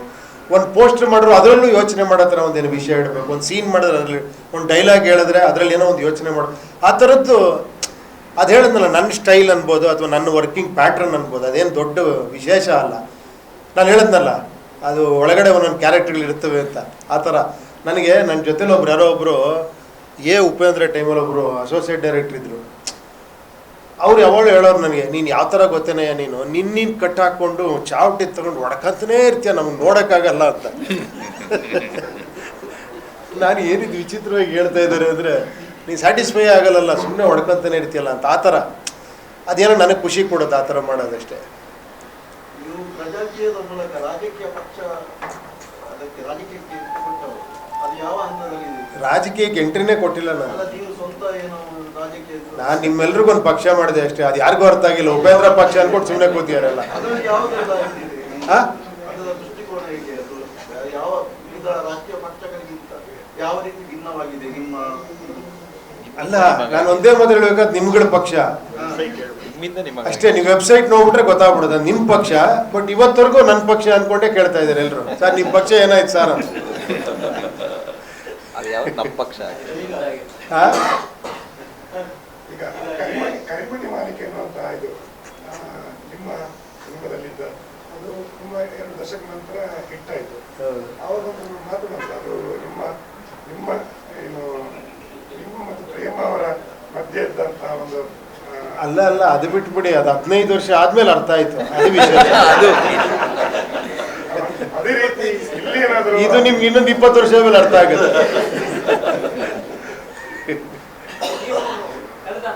ಒಂದು ಪೋಸ್ಟರ್ ಮಾಡಿದ್ರು ಅದರಲ್ಲೂ ಯೋಚನೆ ಮಾಡೋ ಥರ ಒಂದೇನು ವಿಷಯ ಇಡಬೇಕು. ಒಂದು ಸೀನ್ ಮಾಡಿದ್ರೆ ಅದರಲ್ಲಿ ಒಂದು ಡೈಲಾಗ್ ಹೇಳಿದ್ರೆ ಅದರಲ್ಲಿ ಏನೋ ಒಂದು ಯೋಚನೆ ಮಾಡೋದು. ಆ ಥರದ್ದು ಅದು ಹೇಳಿದ್ನಲ್ಲ, ನನ್ನ ಸ್ಟೈಲ್ ಅನ್ಬೋದು ಅಥವಾ ನನ್ನ ವರ್ಕಿಂಗ್ ಪ್ಯಾಟ್ರನ್ ಅನ್ಬೋದು. ಅದೇನು ದೊಡ್ಡ ವಿಶೇಷ ಅಲ್ಲ. ನಾನು ಹೇಳಿದ್ನಲ್ಲ, ಅದು ಒಳಗಡೆ ಒಂದೊಂದು ಕ್ಯಾರೆಕ್ಟರ್ಗಳು ಇರ್ತವೆ ಅಂತ. ಆ ಥರ ನನಗೆ ನನ್ನ ಜೊತೆಲಿ ಯಾರೋ ಒಬ್ಬರು ಉಪೇಂದ್ರ ಟೈಮಲ್ಲಿ ಒಬ್ಬರು ಅಸೋಸಿಯೇಟ್ ಡೈರೆಕ್ಟ್ರ್ ಇದ್ದರು. ಅವ್ರು ಯಾವಾಗಲೂ ಹೇಳೋರು ನನಗೆ, ನೀನು ಯಾವ ಥರ ಗೊತ್ತೇನೆಯ, ನೀನು ಕಟ್ ಹಾಕ್ಕೊಂಡು ಚಾವಟಿ ತಗೊಂಡು ಹೊಡ್ಕಂತನೇ ಇರ್ತೀಯ, ನಮ್ಗೆ ನೋಡೋಕ್ಕಾಗಲ್ಲ ಅಂತ. ನಾನು ಏನಿದು ವಿಚಿತ್ರವಾಗಿ ಹೇಳ್ತಾ ಇದ್ದಾರೆ ಅಂದರೆ, ನೀನು ಸ್ಯಾಟಿಸ್ಫೈ ಆಗಲ್ಲ, ಸುಮ್ಮನೆ ಹೊಡ್ಕೊಂತಾನೆ ಇರ್ತೀಯಲ್ಲ ಅಂತ. ಆ ಥರ ಅದೇನೋ ನನಗೆ ಖುಷಿ ಕೊಡೋದು ಆ ಥರ ಮಾಡೋದಷ್ಟೇ. ನೀವು ಪ್ರಜಾಕೀಯದ ಮೂಲಕ ರಾಜಕೀಯ ಪಕ್ಷ ಯಾವ ಹಂತದಲ್ಲಿ ಇದೆ? ರಾಜಕೀಯಕ್ಕೆ ಎಂಟ್ರಿನೇ ಕೊಟ್ಟಿಲ್ಲ ನಾನು. ಅಲ್ಲ, ನೀವು ಸ್ವಂತ ಏನು ರಾಜಕೀಯ ನಾನು ನಿಮ್ಮೆಲ್ರಿಗೂ ಒಂದು ಪಕ್ಷ ಮಾಡಿದೆ ಅಷ್ಟೇ. ಅದು ಯಾರಿಗೂ ಅರ್ಥ ಆಗಿಲ್ಲ. ಉಪೇಂದ್ರ ಪಕ್ಷ ಅನ್ಕೊಟ್ಟು ಸುಮ್ಮನೆ ಕೂತಿಯಾರಲ್ಲ. ಅದರಲ್ಲಿ ಯಾವುದೆಲ್ಲ ಇದೆ? ಹಾ, ಅದರ ದೃಷ್ಟಿಕೋನ ಹೇಗೆ? ಅದು ಯಾವ ವಿವಿಧ ರಾಷ್ಟ್ರೀಯ ಪಕ್ಷಗಳಿಗಿಂತ ಯಾವ ರೀತಿ ಭಿನ್ನವಾಗಿದೆ ನಿಮ್ಮ? ಅಲ್ಲ, ನಾನು ಒಂದೇ ಮಾತು ಹೇಳ್ಬೇಕಾದ್ ನಿಮ್ಗಳ ಪಕ್ಷ ನಿಮ್ಮಿಂದ ನಿಮ್ಮ ಅಷ್ಟೇ. ನೀವು ವೆಬ್ಸೈಟ್ ನೋಡ್ಬಿಟ್ರೆ ಗೊತ್ತಾಗ್ಬಿಡುತ್ತೆ ನಿಮ್ಮ ಪಕ್ಷ. ಬಟ್ ಇವತ್ತವರೆಗೂ ನನ್ನ ಪಕ್ಷ ಅನ್ಕೊಂಡೇ ಕೇಳ್ತಾ ಇದ್ದಾರೆ ಎಲ್ಲರೂ. ಸರ್ ನಿಮ್ಮ ಪಕ್ಷ ಏನಾಯ್ತು ಸರ್ ಅಂತ. ಅದು ಯಾವ ನಮ್ಮ ಪಕ್ಷ? ಹಾ, ಈಗ ಕರಿಮಣಿ ಮಾಲಿಕೆ ಅನ್ನುವಂತ ಇದು ನಿಮ್ಮ ಸಿನಿಮಾದಲ್ಲಿದ್ದ ಅದು ತುಂಬಾ 2 ದಶಕ ನಂತರ ಹಿಟ್ ಆಯ್ತು. ಅವಾಗೊಂದು ಮಾತು ಬಂತು, ಅದು ನಿಮ್ಮ ನಿಮ್ಮ ಏನು ನಿಮ್ಮ ಮತ್ತು ಪ್ರೇಮ ಅವರ ಮಧ್ಯೆ ಇದ್ದಂತ ಒಂದು ಅಲ್ಲ ಅಲ್ಲ, ಅದು ಬಿಟ್ಬಿಡಿ. ಅದು 15 ವರ್ಷ ಆದ್ಮೇಲೆ ಅರ್ಥ ಆಯ್ತು. ಅದು ವಿಷಯ. ಅದೇ ರೀತಿ ಇಲ್ಲಿ ಏನಾದ್ರು ಇದು ನಿಮ್ಗೆ ಇನ್ನೊಂದು 20 ವರ್ಷ ಆದ್ಮೇಲೆ ಅರ್ಥ ಆಗುತ್ತೆ. ಕಳೆದ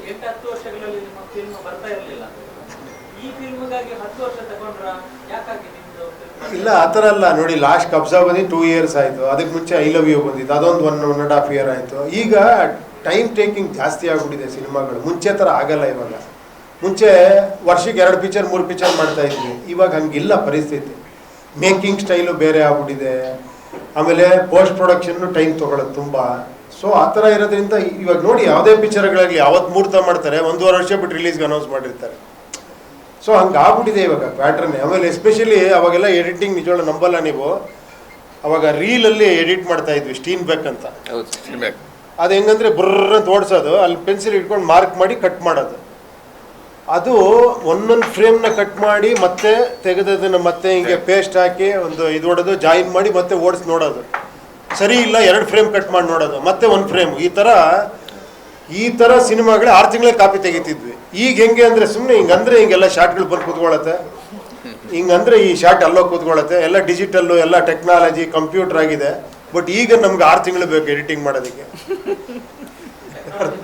8-10 ವರ್ಷಗಳಲ್ಲಿ ನಿಮ್ಮ ಫಿಲ್ಮ್ ಬರ್ತಾ ಇರಲಿಲ್ಲ. ಈ ಫಿಲ್ಮ್ಗಾಗಿ 10 ವರ್ಷ ತಗೊಂಡ್ರ? ಯಾಕಾಗಿ ನಿಮ್ದು ಇಲ್ಲ, ಆ ಥರ ಅಲ್ಲ ನೋಡಿ. ಲಾಸ್ಟ್ ಕಬ್ಜಾ ಬಂದು 2 years ಆಯಿತು. ಅದಕ್ಕೆ ಮುಂಚೆ ಐ ಲವ್ ಯು ಬಂದಿತ್ತು, ಅದೊಂದು 1.5 year ಆಯಿತು. ಈಗ ಟೈಮ್ ಟೇಕಿಂಗ್ ಜಾಸ್ತಿ ಆಗ್ಬಿಟ್ಟಿದೆ ಸಿನಿಮಾಗಳು. ಮುಂಚೆ ಥರ ಆಗಲ್ಲ ಇವಾಗ. ಮುಂಚೆ ವರ್ಷಕ್ಕೆ 2 ಪಿಕ್ಚರ್ 3 ಪಿಕ್ಚರ್ ಮಾಡ್ತಾ ಇದ್ವಿ. ಇವಾಗ ಹಂಗಿಲ್ಲ ಪರಿಸ್ಥಿತಿ. ಮೇಕಿಂಗ್ ಸ್ಟೈಲು ಬೇರೆ ಆಗ್ಬಿಟ್ಟಿದೆ. ಆಮೇಲೆ ಪೋಸ್ಟ್ ಪ್ರೊಡಕ್ಷನ್ನು ಟೈಮ್ ತೊಗೊಳೋದು ತುಂಬ. ಸೊ ಆ ಥರ ಇರೋದ್ರಿಂದ ಇವಾಗ ನೋಡಿ, ಯಾವುದೇ ಪಿಕ್ಚರ್ಗಳಾಗಲಿ ಯಾವತ್ತು ಮುಹೂರ್ತ ಮಾಡ್ತಾರೆ, 1.5 ವರ್ಷ ಬಿಟ್ಟು ರಿಲೀಸ್ಗೆ ಅನೌನ್ಸ್ ಮಾಡಿರ್ತಾರೆ. ಸೊ ಹಂಗೆ ಆಗ್ಬಿಟ್ಟಿದೆ ಇವಾಗ ಪ್ಯಾಟ್ರನ್ನೇ. ಆಮೇಲೆ ಎಸ್ಪೆಷಲಿ ಅವಾಗೆಲ್ಲ ಎಡಿಟಿಂಗ್ ನಿಜವಾಗ್ಲೂ ನಂಬಲ್ಲ ನೀವು. ಅವಾಗ ರೀಲಲ್ಲಿ ಎಡಿಟ್ ಮಾಡ್ತಾ ಇದ್ವಿ, ಸ್ಟೀನ್ ಬೆಕ್ ಅಂತ. ಹೌದು, ಸಿನಿಮಾಗೆ ಅದು ಹೆಂಗಂದ್ರೆ ಬ್ರರ್ ಅಂತ ಓಡಿಸೋದು, ಅಲ್ಲಿ ಪೆನ್ಸಿಲ್ ಇಟ್ಕೊಂಡು ಮಾರ್ಕ್ ಮಾಡಿ ಕಟ್ ಮಾಡೋದು. ಅದು ಒಂದೊಂದು ಫ್ರೇಮ್ನ ಕಟ್ ಮಾಡಿ ಮತ್ತೆ ತೆಗೆದದನ್ನು ಮತ್ತೆ ಹಿಂಗೆ ಪೇಸ್ಟ್ ಹಾಕಿ ಒಂದು ಇದು ಹೊಡೆದು ಜಾಯಿನ್ ಮಾಡಿ ಮತ್ತೆ ಓಡಿಸಿ ನೋಡೋದು. ಸರಿ ಇಲ್ಲ 2 ಫ್ರೇಮ್ ಕಟ್ ಮಾಡಿ ನೋಡೋದು, ಮತ್ತೆ 1 ಫ್ರೇಮ್. ಈ ಥರ ಸಿನಿಮಾಗಳು 6 ತಿಂಗಳೇ ಕಾಪಿ ತೆಗಿತಿದ್ವಿ. ಈಗ ಹೆಂಗೆ ಅಂದರೆ ಸುಮ್ಮನೆ ಹಿಂಗಂದ್ರೆ ಹಿಂಗೆಲ್ಲ ಶಾರ್ಟ್ಗಳು ಬಂದು ಕೂತ್ಕೊಳ್ಳುತ್ತೆ, ಹಿಂಗಂದ್ರೆ ಈ ಶಾರ್ಟ್ ಅಲ್ಲೋ ಕೂತ್ಕೊಳ್ಳುತ್ತೆ. ಎಲ್ಲ ಡಿಜಿಟಲ್ಲು, ಎಲ್ಲ ಟೆಕ್ನಾಲಜಿ, ಕಂಪ್ಯೂಟರ್ ಆಗಿದೆ. ಬಟ್ ಈಗ ನಮ್ಗೆ 6 ತಿಂಗಳು ಬೇಕು ಎಡಿಟಿಂಗ್ ಮಾಡೋದಕ್ಕೆ.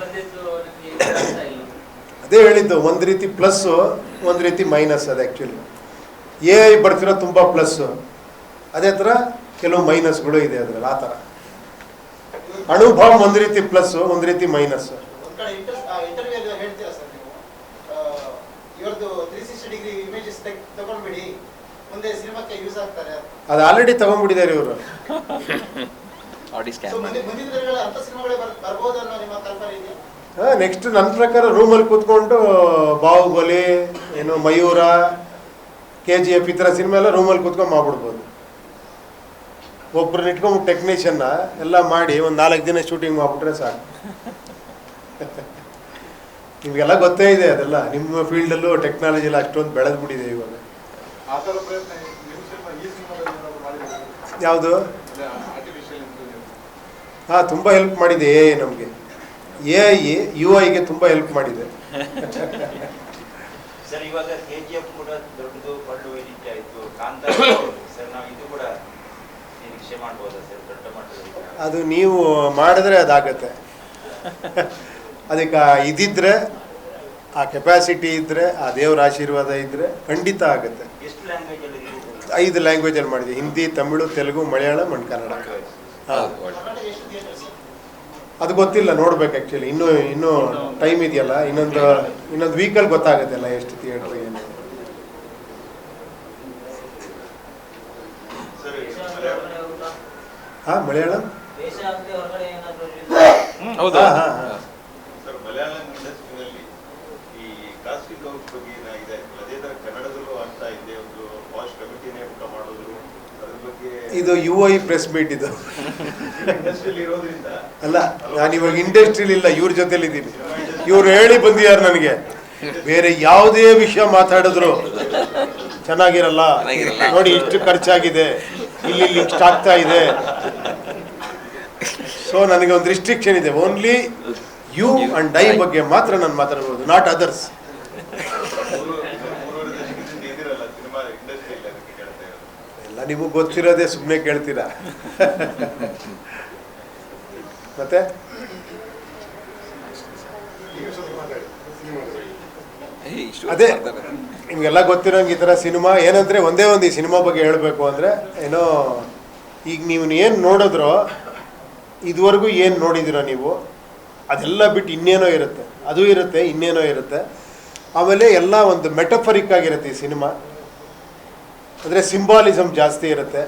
ಬಂದಿದ್ದು ನಿಮಗೆ ಅರ್ಥ ಇಲ್ಲ. ಅದೇ ಹೇಳಿದ್ದು, ಒಂದು ರೀತಿ ಪ್ಲಸ್ಸು, ಒಂದು ರೀತಿ ಮೈನಸ್. ಅದು ಆ್ಯಕ್ಚುಲಿ AI ಬರ್ತಿರೋ ತುಂಬ ಪ್ಲಸ್ಸು, ಅದೇ ಥರ ಕೆಲವು ಮೈನಸ್ಗಳು ಇದೆ ಅದರಲ್ಲಿ. ಆ ಥರ ಅನುಭವ ಒಂದು ರೀತಿ ಪ್ಲಸ್ಸು, ಒಂದು ರೀತಿ ಮೈನಸ್ಸು. ಒಂದ್ ಕಡೆ ಇಂಟರ್ವ್ಯೂ ಹೇಳ್ತೀರಾ ಸರ್ ನೀವು, ಇವ್ರದ್ದು 360 ಡಿಗ್ರಿ ಇಮೇಜಸ್ ತಗೊಂಡ್ಬಿಡಿ, ಮುಂದೆ ಸಿನಿಮಾಕ್ಕೆ ಯೂಸ್ ಆಗ್ತಾರೆ. ಅದು ಆಲ್ರೆಡಿ ತಗೊಂಡ್ಬಿಟ್ಟಿದ್ದಾರೆ ಇವರು. ಆಡಿ ಸೊ ಸ್ಕ್ಯಾನ್ ಮಾಡಿ ಮುಂದಿನ ದಿನಗಳಲ್ಲಿ ಅಂತ ಸಿನಿಮಾಗಳೇ ಬರ್ಬೋದು ಅನ್ನೋ ನಿಮ್ಮ ಕಲ್ಪನೆ ಇದೆಯಾ? ನೆಕ್ಸ್ಟ್ ನನ್ನ ಪ್ರಕಾರ ರೂಮಲ್ಲಿ ಕೂತ್ಕೊಂಡು ಬಾಹುಬಲಿ, ಏನು ಮಯೂರ, KGF ಈ ಥರ ಸಿನಿಮಾ ಎಲ್ಲ ರೂಮಲ್ಲಿ ಕೂತ್ಕೊಂಡು ಮಾಡ್ಬಿಡ್ಬೋದು. ಒಬ್ಬರನ್ನ ಇಟ್ಕೊಂಡು ಟೆಕ್ನಿಷಿಯನ್ನ ಎಲ್ಲ ಮಾಡಿ ಒಂದು 4 ದಿನ ಶೂಟಿಂಗ್ ಮಾಡಿಬಿಟ್ರೆ ಸಾಕು. ನಿಮಗೆಲ್ಲ ಗೊತ್ತೇ ಇದೆ ಅದೆಲ್ಲ. ನಿಮ್ಮ ಫೀಲ್ಡಲ್ಲೂ ಟೆಕ್ನಾಲಜಿ ಎಲ್ಲ ಅಷ್ಟೊಂದು ಬೆಳೆದ್ಬಿಟ್ಟಿದೆ ಇವಾಗ. ಆ ಥರ ಪ್ರಯತ್ನ ನಿಮ್ಮ ಸಿನಿಮಾ ಈ ಸಿನಿಮಾದಲ್ಲಿ ಏನಾದ್ರು ಮಾಡಿದ್ದೀರಾ? ಯಾವುದು? Artificial intelligence. ಹಾಂ, ತುಂಬ ಹೆಲ್ಪ್ ಮಾಡಿದೆ AI ನಮಗೆ. AI UI ತುಂಬ ಹೆಲ್ಪ್ ಮಾಡಿದೆ. ಸರ್, ಇವಾಗ KGF ಕೂಡ ದೊಡ್ಡದು ಒಳ್ಳೆ ವೇದಿಕೆ ಆಯಿತು. ಕಾಂತ ಸರ್, ನಾವು ಇದು ಕೂಡ ನಿರೀಕ್ಷೆ ಮಾಡ್ಬೋದಾ ಸರ್ ದೊಡ್ಡ ಮಟ್ಟದಲ್ಲಿ? ಅದು ನೀವು ಮಾಡಿದ್ರೆ ಅದಾಗತ್ತೆ. ಅದಕ್ಕೆ ಇದಿದ್ರೆ, ಆ ಕೆಪಾಸಿಟಿ ಇದ್ದರೆ, ಆ ದೇವರ ಆಶೀರ್ವಾದ ಇದ್ದರೆ ಖಂಡಿತ ಆಗುತ್ತೆ. ಎಷ್ಟು ಲ್ಯಾಂಗ್ವೇಜಲ್ಲಿ 5 ಲ್ಯಾಂಗ್ವೇಜಲ್ಲಿ ಮಾಡಿದೆ: ಹಿಂದಿ, ತಮಿಳು, ತೆಲುಗು, ಮಲಯಾಳಂ ಅಂಡ್ ಕನ್ನಡ. ಹಾಂ, ಕರ್ನಾಟಕ ಎಷ್ಟು ಥಿಯೇಟರ್ ಸರ್? ಅದು ಗೊತ್ತಿಲ್ಲ, ನೋಡ್ಬೇಕು ಆ್ಯಕ್ಚುಲಿ. ಇನ್ನೂ ಟೈಮ್ ಇದೆಯಲ್ಲ, ಇನ್ನೊಂದು ವೀಕಲ್ಲಿ ಗೊತ್ತಾಗುತ್ತೆ ಎಲ್ಲ ಎಷ್ಟು ಥಿಯೇಟ್ರ್ ಏನು. ಹಾಂ, ಮಲಯಾಳಂ. ದೇಶ ಆಗದೆ ಹೊರಗಡೆ ಏನಾದರೂ ಹೌದಾ? ಹಾಂ ಹಾಂ ಹಾಂ. ಸರ್, ಮಲಯಾಳಂ ಇಂಡಸ್ಟ್ರಿನಲ್ಲಿ ಈ ಕಾಸ್ಟಿಂಗ್ ಔಟ್ ಬಗ್ಗೆ ಏನಾಗಿದೆ, ಅದೇ ತರ ಕನ್ನಡದಲ್ಲೂ ಆಗ್ತಾ ಇದೆ. ಒಂದು ವಾಚ್ ಕಮಿಟಿನೇ ಊಟ ಮಾಡೋದು, ಅದ್ರ ಬಗ್ಗೆ ಇದು UI ಪ್ರೆಸ್ ಮೀಟ್ ಇದು. ಇಂಡಸ್ಟ್ರಿಯಲ್ಲಿ ಇರೋದ್ರಿಂದ ಅಲ್ಲ, ನಾನಿವಾಗ ಇಂಡಸ್ಟ್ರಿಲಿ ಇಲ್ಲ, ಇವ್ರ ಜೊತೆಲಿದ್ದೀನಿ. ಇವ್ರು ಹೇಳಿ ಬಂದಿದ್ದಾರೆ ನನಗೆ, ಬೇರೆ ಯಾವುದೇ ವಿಷಯ ಮಾತಾಡಿದ್ರು ಚೆನ್ನಾಗಿರಲ್ಲ, ನೋಡಿ ಇಷ್ಟು ಖರ್ಚಾಗಿದೆ, ಇಲ್ಲಿ ಇಷ್ಟು ಆಗ್ತಾ ಇದೆ. ಸೊ ನನಗೆ ಒಂದು ರಿಸ್ಟ್ರಿಕ್ಷನ್ ಇದೆ. ಓನ್ಲಿ ಯು ಅಂಡ್ ಐ ಬಗ್ಗೆ ಮಾತ್ರ ನಾನು ಮಾತಾಡ್ಬೋದು, ನಾಟ್ ಅದರ್ಸ್. 3.5 ದಶಕದಿಂದ ಇದಿರಲ್ಲ ಸಿನಿಮಾ ಇಂಡಸ್ಟ್ರಿಯಲ್ಲಿ, ಅದಕ್ಕೆ ಕೇಳ್ತಾ ಇರೋದು. ಎಲ್ಲ ನಿಮಗೆ ಗೊತ್ತಿರೋದೇ, ಸುಮ್ಮನೆ ಕೇಳ್ತೀರಾ. ಮತ್ತೆ ನೀವು ಸ್ವಲ್ಪ ಮಾತಾಡಿ ಸಿನಿಮಾದಲ್ಲಿ. ಅದೇ ನಿಮಗೆಲ್ಲ ಗೊತ್ತಿರೋಂಗೆ ಈ ಥರ ಸಿನಿಮಾ ಏನಂದರೆ, ಒಂದೇ ಒಂದು ಈ ಸಿನಿಮಾ ಬಗ್ಗೆ ಹೇಳಬೇಕು ಅಂದರೆ ಏನೋ, ಈಗ ನೀವು ಏನು ನೋಡಿದ್ರೋ ಇದುವರೆಗೂ ಏನು ನೋಡಿದ್ದೀರ ನೀವು ಅದೆಲ್ಲ ಬಿಟ್ಟು ಇನ್ನೇನೋ ಇರುತ್ತೆ, ಅದು ಇರುತ್ತೆ, ಇನ್ನೇನೋ ಇರುತ್ತೆ. ಆಮೇಲೆ ಎಲ್ಲ ಒಂದು ಮೆಟಫರಿಕ್ ಆಗಿರುತ್ತೆ ಈ ಸಿನಿಮಾ, ಅಂದರೆ ಸಿಂಬಾಲಿಸಮ್ ಜಾಸ್ತಿ ಇರುತ್ತೆ.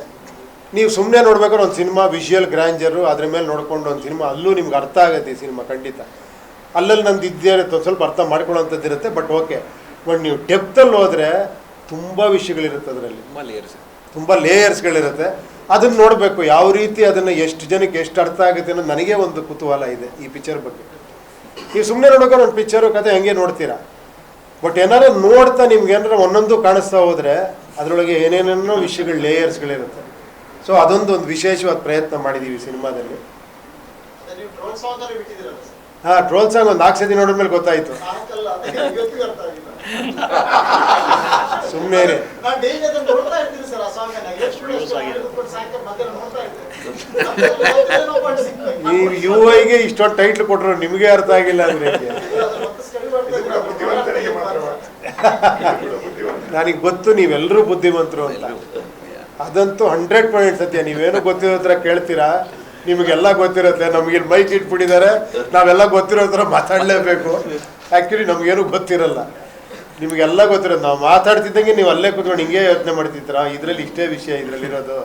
ನೀವು ಸುಮ್ಮನೆ ನೋಡ್ಬೇಕಾದ್ರೆ ಒಂದು ಸಿನಿಮಾ ವಿಷುವಲ್ ಗ್ರ್ಯಾಂಜರು ಅದ್ರ ಮೇಲೆ ನೋಡ್ಕೊಂಡು ಒಂದು ಸಿನಿಮಾ ಅಲ್ಲೂ ನಿಮ್ಗೆ ಅರ್ಥ ಆಗುತ್ತೆ ಈ ಸಿನಿಮಾ ಖಂಡಿತ. ಅಲ್ಲಲ್ಲಿ ನಂದು ಇದ್ದೇ ಇರುತ್ತೆ, ಒಂದು ಸ್ವಲ್ಪ ಅರ್ಥ ಮಾಡ್ಕೊಳ್ಳೋಂಥದ್ದು ಇರುತ್ತೆ. ಬಟ್ ಓಕೆ, ಬಟ್ ನೀವು ಡೆಪ್ತಲ್ಲಿ ಹೋದರೆ ತುಂಬ ವಿಷಯಗಳಿರುತ್ತೆ ಅದರಲ್ಲಿ, ತುಂಬ ಲೇಯರ್ಸ್ಗಳಿರುತ್ತೆ. ಅದನ್ನು ನೋಡಬೇಕು ಯಾವ ರೀತಿ ಅದನ್ನು ಎಷ್ಟು ಜನಕ್ಕೆ ಎಷ್ಟು ಅರ್ಥ ಆಗುತ್ತೆ ಅನ್ನೋದು ನನಗೆ ಒಂದು ಕುತೂಹಲ ಇದೆ ಈ ಪಿಕ್ಚರ್ ಬಗ್ಗೆ. ನೀವು ಸುಮ್ಮನೆ ನೋಡ್ಬೇಕಾದ್ರೆ ಒಂದು ಪಿಕ್ಚರು ಕತೆ ಹಂಗೆ ನೋಡ್ತೀರಾ, ಬಟ್ ಏನಾರು ನೋಡ್ತಾ ನಿಮ್ಗೆ ಏನಾರು ಒಂದೊಂದು ಕಾಣಿಸ್ತಾ ಹೋದರೆ ಅದರೊಳಗೆ ಏನೇನೇನೋ ವಿಷಯಗಳು ಲೇಯರ್ಸ್ಗಳಿರುತ್ತೆ. ಸೊ ಒಂದು ವಿಶೇಷವಾದ ಪ್ರಯತ್ನ ಮಾಡಿದ್ದೀವಿ ಸಿನಿಮಾದಲ್ಲಿ. ಹಾಂ, ಟ್ರೋಲ್ ಸಾಂಗ್ ಒಂದು 4 ಸತಿ ನೋಡಿದ್ಮೇಲೆ ಗೊತ್ತಾಯಿತು. ಸುಮ್ಮನೆ ಈ ಯು ಐಗೆ ಇಷ್ಟೊಂದು ಟೈಟ್ಲ್ ಕೊಟ್ಟರು ನಿಮಗೆ ಅರ್ಥ ಆಗಿಲ್ಲ ಅಂದರೆ ನನಗೆ ಗೊತ್ತು ನೀವೆಲ್ಲರೂ ಬುದ್ಧಿವಂತರು ಅಂತ. ಅದಂತೂ 100% ಸತ್ಯ. ನೀವೇನು ಗೊತ್ತಿರೋ ಹತ್ರ ಕೇಳ್ತೀರಾ, ನಿಮಗೆಲ್ಲ ಗೊತ್ತಿರುತ್ತೆ. ನಮಗೆ ಮೈಕ್ ಇಟ್ಬಿಟ್ಟಿದ್ದಾರೆ, ನಾವೆಲ್ಲ ಗೊತ್ತಿರೋ ಥರ ಮಾತಾಡಲೇಬೇಕು. ಆ್ಯಕ್ಚುಲಿ ನಮಗೇನು ಗೊತ್ತಿರಲ್ಲ, ನಿಮಗೆಲ್ಲ ಗೊತ್ತಿರೋದು. ನಾವು ಮಾತಾಡ್ತಿದ್ದಂಗೆ ನೀವು ಅಲ್ಲೇ ಕೂತ್ಕೊಂಡು ಹಿಂಗೆ ಯೋಚನೆ ಮಾಡ್ತಿದ್ದೀರಾ, ಇದರಲ್ಲಿ ಇಷ್ಟೇ ವಿಷಯ ಇದರಲ್ಲಿರೋದು,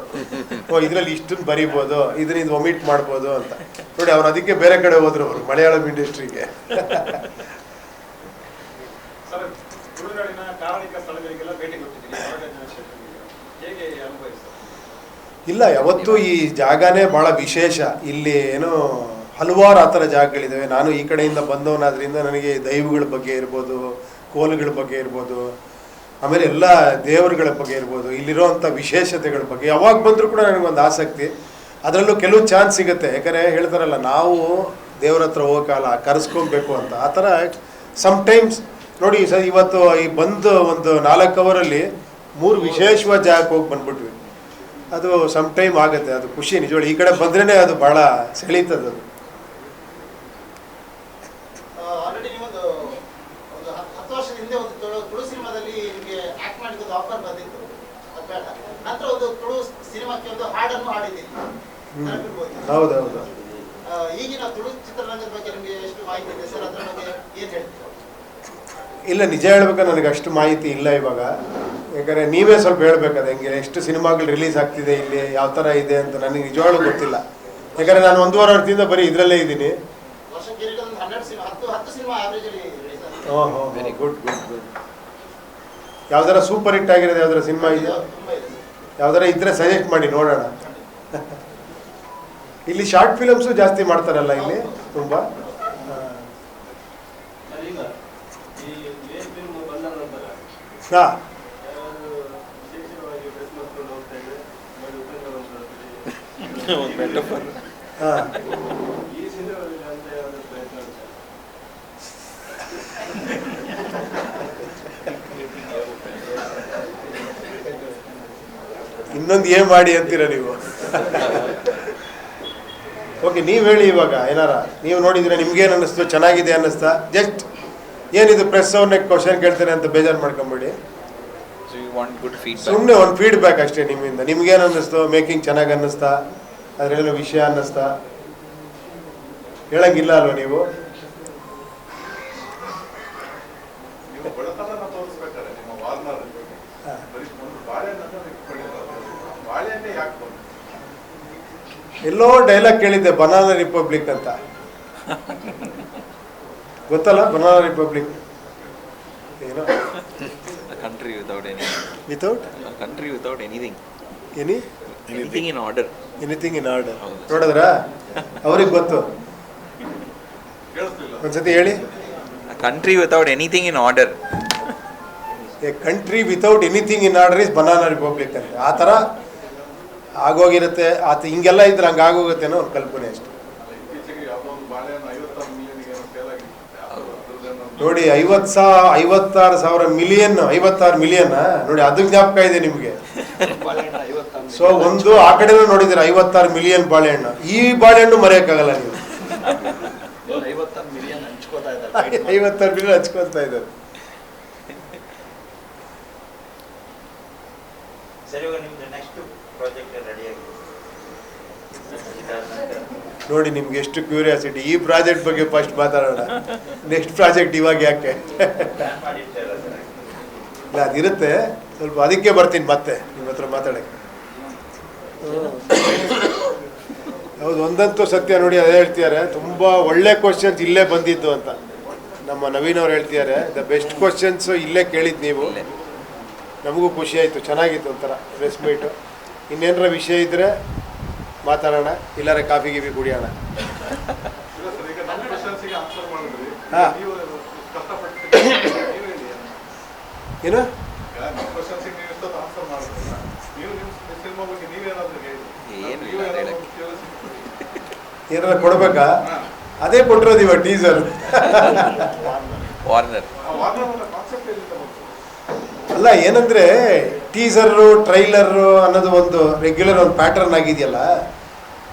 ಇದರಲ್ಲಿ ಇಷ್ಟನ್ನು ಬರಿಬೋದು, ಇದರಿಂದ ಒಮಿಟ್ ಮಾಡ್ಬೋದು ಅಂತ. ನೋಡಿ, ಅವ್ರು ಅದಕ್ಕೆ ಬೇರೆ ಕಡೆ ಹೋದ್ರು, ಅವರು ಮಲಯಾಳಂ ಇಂಡಸ್ಟ್ರಿಗೆ. ಇಲ್ಲ, ಯಾವತ್ತೂ ಈ ಜಾಗನೇ ಭಾಳ ವಿಶೇಷ. ಇಲ್ಲಿ ಏನೋ ಹಲವಾರು ಆ ಥರ ಜಾಗಗಳಿದ್ದಾವೆ. ನಾನು ಈ ಕಡೆಯಿಂದ ಬಂದವನಾದ್ರಿಂದ ನನಗೆ ದೈವಗಳ ಬಗ್ಗೆ ಇರ್ಬೋದು, ಕೋಲುಗಳ ಬಗ್ಗೆ ಇರ್ಬೋದು, ಆಮೇಲೆ ಎಲ್ಲ ದೇವರುಗಳ ಬಗ್ಗೆ ಇರ್ಬೋದು, ಇಲ್ಲಿರೋವಂಥ ವಿಶೇಷತೆಗಳ ಬಗ್ಗೆ ಯಾವಾಗ ಬಂದರೂ ಕೂಡ ನನಗೊಂದು ಆಸಕ್ತಿ. ಅದರಲ್ಲೂ ಕೆಲವು ಚಾನ್ಸ್ ಸಿಗುತ್ತೆ. ಯಾಕಂದರೆ ಹೇಳ್ತಾರಲ್ಲ, ನಾವು ದೇವ್ರ ಹತ್ರ ಹೋಗೋಕ್ಕಲ್ಲ, ಕರೆಸ್ಕೊಬೇಕು ಅಂತ. ಆ ಥರ ಸಮ್ಟೈಮ್ಸ್ ನೋಡಿ ಸರ್, ಇವತ್ತು ಈ ಬಂದು ಒಂದು 4 ಅವರಲ್ಲಿ 3 ವಿಶೇಷವಾದ ಜಾಗಕ್ಕೆ ಹೋಗಿ ಬಂದ್ಬಿಟ್ವಿ. ಅದು ಸಮ್ಟೈಮ್ ಆಗುತ್ತೆ, ಅದು ಖುಷಿ ನಿಜವಾಗಿ. ಈ ಕಡೆ ಬಂದ್ರೇ ಅದು ಭಾಳ ಸೆಳೀತದೆ. ಅದು ಆಲ್ರೆಡಿ ನೀವೊಂದು 10 ವರ್ಷದ ಹಿಂದೆ ಒಂದು ತುಳು ಸಿನಿಮಾದಲ್ಲಿ ನಿಮಗೆ ಆಕ್ಟ್ ಮಾಡಿದ್ದು ಆಫರ್ ಬಂದಿತ್ತು, ನಂತರ ಒಂದು ತುಳು ಸಿನಿಮಾಕ್ಕೆ ಒಂದು ಹಾಡನ್ನು ಹಾಡಿದ್ದೀರಿ. ಹೌದೌದು. ಈಗಿನ ತುಳು ಚಿತ್ರರಂಗದ ಬಗ್ಗೆ ನಿಮಗೆ ಎಷ್ಟು ಮಾಹಿತಿ ಇದೆ ಸರ್? ಅದರ ಬಗ್ಗೆ ಏನು ಹೇಳ್ತೀರಾ? ಇಲ್ಲ, ನಿಜ ಹೇಳ್ಬೇಕಾದ್ರೆ ನನಗೆ ಅಷ್ಟು ಮಾಹಿತಿ ಇಲ್ಲ ಇವಾಗ. ಯಾಕಂದರೆ ನೀವೇ ಸ್ವಲ್ಪ ಹೇಳ್ಬೇಕಾದ ಹೆಂಗೆ ಎಷ್ಟು ಸಿನಿಮಾಗಳು ರಿಲೀಸ್ ಆಗ್ತಿದೆ ಇಲ್ಲಿ, ಯಾವ ಥರ ಇದೆ ಅಂತ ನನಗೆ ನಿಜವಾಗ್ಲೂ ಗೊತ್ತಿಲ್ಲ. ಯಾಕಂದರೆ ನಾನು 1.5 ವರ್ಷದಿಂದ ಬರೀ ಇದರಲ್ಲೇ ಇದ್ದೀನಿ. ಓಹೋ, ವೆರಿ ಗುಡ್ ಗುಡ್ ಗುಡ್. ಯಾವ್ದಾರ ಸೂಪರ್ ಹಿಟ್ ಆಗಿರೋದು ಯಾವ್ದಾರ ಸಿನಿಮಾ ಇದೆ? ಯಾವ್ದಾರ ಇದ್ರೆ ಸಜೆಸ್ಟ್ ಮಾಡಿ ನೋಡೋಣ. ಇಲ್ಲಿ ಶಾರ್ಟ್ ಫಿಲಮ್ಸು ಜಾಸ್ತಿ ಮಾಡ್ತಾರಲ್ಲ ಇಲ್ಲಿ ತುಂಬ. ಹಾಂ, ಇನ್ನೊಂದು ಏನ್ ಮಾಡಿ ಅಂತೀರ ನೀವು? ಓಕೆ, ನೀವು ಹೇಳಿ ಇವಾಗ ಏನಾರ ನೀವು ನೋಡಿದ್ರೆ ನಿಮ್ಗೇನು ಅನ್ನಿಸ್ತು, ಚೆನ್ನಾಗಿದೆ ಅನ್ನಿಸ್ತಾ? ಜಸ್ಟ್ ಏನಿದು ಪ್ರೆಸ್ ಅವ್ರನ್ನ ಕ್ವಶನ್ ಕೇಳ್ತೇನೆ ಅಂತ ಬೇಜಾರು ಮಾಡ್ಕೊಂಬೇಡಿ. ಸುಮ್ಮನೆ ಒಂದು ಫೀಡ್ಬ್ಯಾಕ್ ಅಷ್ಟೇ ನಿಮ್ಮಿಂದ. ನಿಮ್ಗೇನು ಅನ್ನಿಸ್ತು? ಮೇಕಿಂಗ್ ಚೆನ್ನಾಗಿ ಅನ್ನಿಸ್ತಾ? ಅದ್ರೇನು ವಿಷಯ ಅನ್ನಿಸ್ತಾ? ಹೇಳಂಗಿಲ್ಲ ಅಲ್ವ ನೀವು? ಎಲ್ಲೋ ಡೈಲಾಗ್ ಕೇಳಿದ್ದೆ, ಬನಾನಾ ರಿಪಬ್ಲಿಕ್ ಅಂತ. ಗೊತ್ತಲ್ಲ ಬನಾನಾ ರಿಪಬ್ಲಿಕ್ ಏನೋ? country without any without a country without anything anything in order. ನೋಡಿದ್ರ ಅವ್ರಿಗೆ ಗೊತ್ತು. ಒಂದ್ಸತಿ ಹೇಳಿ. A country without anything in order. A country without anything in order is banana republic ಅಂತ. ಆ ಥರ ಆಗೋಗಿರುತ್ತೆ. ಆತ ಹಿಂಗೆಲ್ಲ ಇದ್ರೆ ಹಂಗೆ ಆಗೋಗುತ್ತೆ ಅನ್ನೋ ಒಂದು ಕಲ್ಪನೆ ಅಷ್ಟೆ. ನೋಡಿ, 56 ಮಿಲಿಯನ್ ನೋಡಿ, ಅದು ಜ್ಞಾಪಕ ಇದೆ ನಿಮಗೆ. ಸೊ ಒಂದು ಆ ಕಡೆನೂ ನೋಡಿದ್ದೀರ 56 ಮಿಲಿಯನ್ ಬಾಳೆಹಣ್ಣು. ಈ ಬಾಳೆಹಣ್ಣು ಮರೆಯೋಕ್ಕಾಗಲ್ಲ ನೀವು. 56 ಮಿಲಿಯನ್ ಹಂಚ್ಕೋತಾ ಇದ್ದಾರೆ. ಸರಿ, ಇವಾಗ ನಿಮ್ದು ನೆಕ್ಸ್ಟ್ ಪ್ರಾಜೆಕ್ಟ್ ರೆಡಿ ಆಗಿದೆ. ನೋಡಿ ನಿಮ್ಗೆ ಎಷ್ಟು ಕ್ಯೂರಿಯಾಸಿಟಿ. ಈ ಪ್ರಾಜೆಕ್ಟ್ ಬಗ್ಗೆ ಫಸ್ಟ್ ಮಾತಾಡೋಣ, ನೆಕ್ಸ್ಟ್ ಪ್ರಾಜೆಕ್ಟ್ ಇವಾಗ ಯಾಕೆ ಪ್ಲಾನ್ ಮಾಡಿರ್ತಾರಲ್ಲ ಸರ್. ಇಲ್ಲ ಅದಿರುತ್ತೆ ಸ್ವಲ್ಪ, ಅದಕ್ಕೆ ಬರ್ತೀನಿ ಮತ್ತೆ ನಿಮ್ಮ ಹತ್ರ ಮಾತಾಡೋಕ್ಕೆ. ಹೌದು, ಒಂದಂತೂ ಸತ್ಯ ನೋಡಿ, ಅದೇ ಹೇಳ್ತಿದ್ದಾರೆ, ತುಂಬ ಒಳ್ಳೆ ಕ್ವಶನ್ಸ್ ಇಲ್ಲೇ ಬಂದಿದ್ದು ಅಂತ ನಮ್ಮ ನವೀನ್ ಅವ್ರು ಹೇಳ್ತಿದ್ದಾರೆ. ದ ಬೆಸ್ಟ್ ಕ್ವಶನ್ಸು ಇಲ್ಲೇ ಕೇಳಿದ್ದು ನೀವು. ನಮಗೂ ಖುಷಿ ಆಯಿತು, ಚೆನ್ನಾಗಿತ್ತು ಒಂಥರ ಪ್ರೆಸ್ ಮೀಟು. ಇನ್ನೇನರ ವಿಷಯ ಇದ್ದರೆ ಮಾತಾಡೋಣ, ಇಲ್ಲಾರೆ ಕಾಫಿ ಗೀಫಿ ಕುಡಿಯೋಣ. ಹಾಂ ಏನು ಏನಾರ ಕೊಡ್ಬೇಕಾ? ಅದೇ ಕೊಟ್ಟಿರೋದು ಇವಾಗ ಟೀಸರ್. ವಾರ್ನರ್ ಅಲ್ಲ, ಏನಂದ್ರೆ ಟೀಸರು ಟ್ರೈಲರು ಅನ್ನೋದು ಒಂದು ರೆಗ್ಯುಲರ್ ಒಂದು ಪ್ಯಾಟರ್ನ್ ಆಗಿದೆಯಲ್ಲ,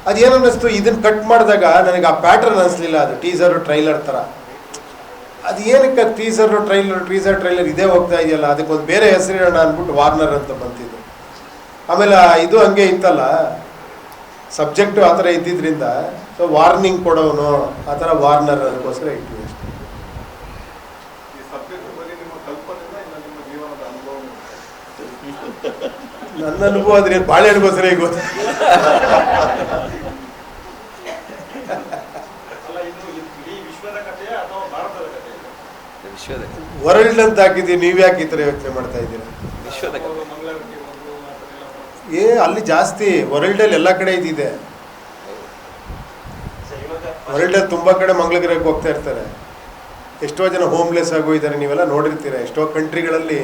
ಅದೇನು ಅನ್ನಿಸ್ತು, ಇದನ್ನು ಕಟ್ ಮಾಡಿದಾಗ ನನಗೆ ಆ ಪ್ಯಾಟರ್ನ್ ಅನಿಸ್ಲಿಲ್ಲ. ಅದು ಟೀಸರು ಟ್ರೈಲರ್ ಥರ ಅದು ಏನಕ್ಕೆ ಟೀಸರು ಟ್ರೈಲರ್ ಇದೇ ಹೋಗ್ತಾ ಇದೆಯಲ್ಲ, ಅದಕ್ಕೊಂದು ಬೇರೆ ಹೆಸರಿಡೋಣ ಅಂದ್ಬಿಟ್ಟು ವಾರ್ನರ್ ಅಂತ ಬಂತಿದ್ದು. ಆಮೇಲೆ ಇದು ಹಂಗೆ ಇತ್ತಲ್ಲ, ಸಬ್ಜೆಕ್ಟು ಆ ಥರ ಇದ್ದಿದ್ದರಿಂದ ಸೊ ವಾರ್ನಿಂಗ್ ಕೊಡೋನು ಆ ಥರ ವಾರ್ನರ್ ಅದಕ್ಕೋಸ್ಕರ ಇಟ್ವಿ ಅಷ್ಟೇ. ನನ್ನ ಅನುಭವ ಆದ್ರೆ ಬಾಳೆಹಣ್ಣಿಗೋಸ್ಕರ ಈಗ ಗೊತ್ತ. ವಿಶ್ವದ ವರ್ಲ್ಡ್ ಅಂತ ಹಾಕಿದ್ದೀವಿ, ನೀವು ಯಾಕೆ ಈ ಥರ ಯೋಚನೆ ಮಾಡ್ತಾ ಇದ್ದೀರಾ? ವಿಶ್ವದ ಅಲ್ಲಿ ಜಾಸ್ತಿ ವರ್ಲ್ಡಲ್ಲಿ ಎಲ್ಲ ಕಡೆ ಇದಿದೆ. ಸರ್ ಇವಾಗ ವರ್ಲ್ಡಲ್ಲಿ ತುಂಬ ಕಡೆ ಮಂಗಳಗಿರಕ್ಕೆ ಹೋಗ್ತಾ ಇರ್ತಾರೆ. ಎಷ್ಟೋ ಜನ ಹೋಮ್ಲೆಸ್ ಆಗೋಗಿದ್ದಾರೆ, ನೀವೆಲ್ಲ ನೋಡಿರ್ತೀರ ಎಷ್ಟೋ ಕಂಟ್ರಿಗಳಲ್ಲಿ.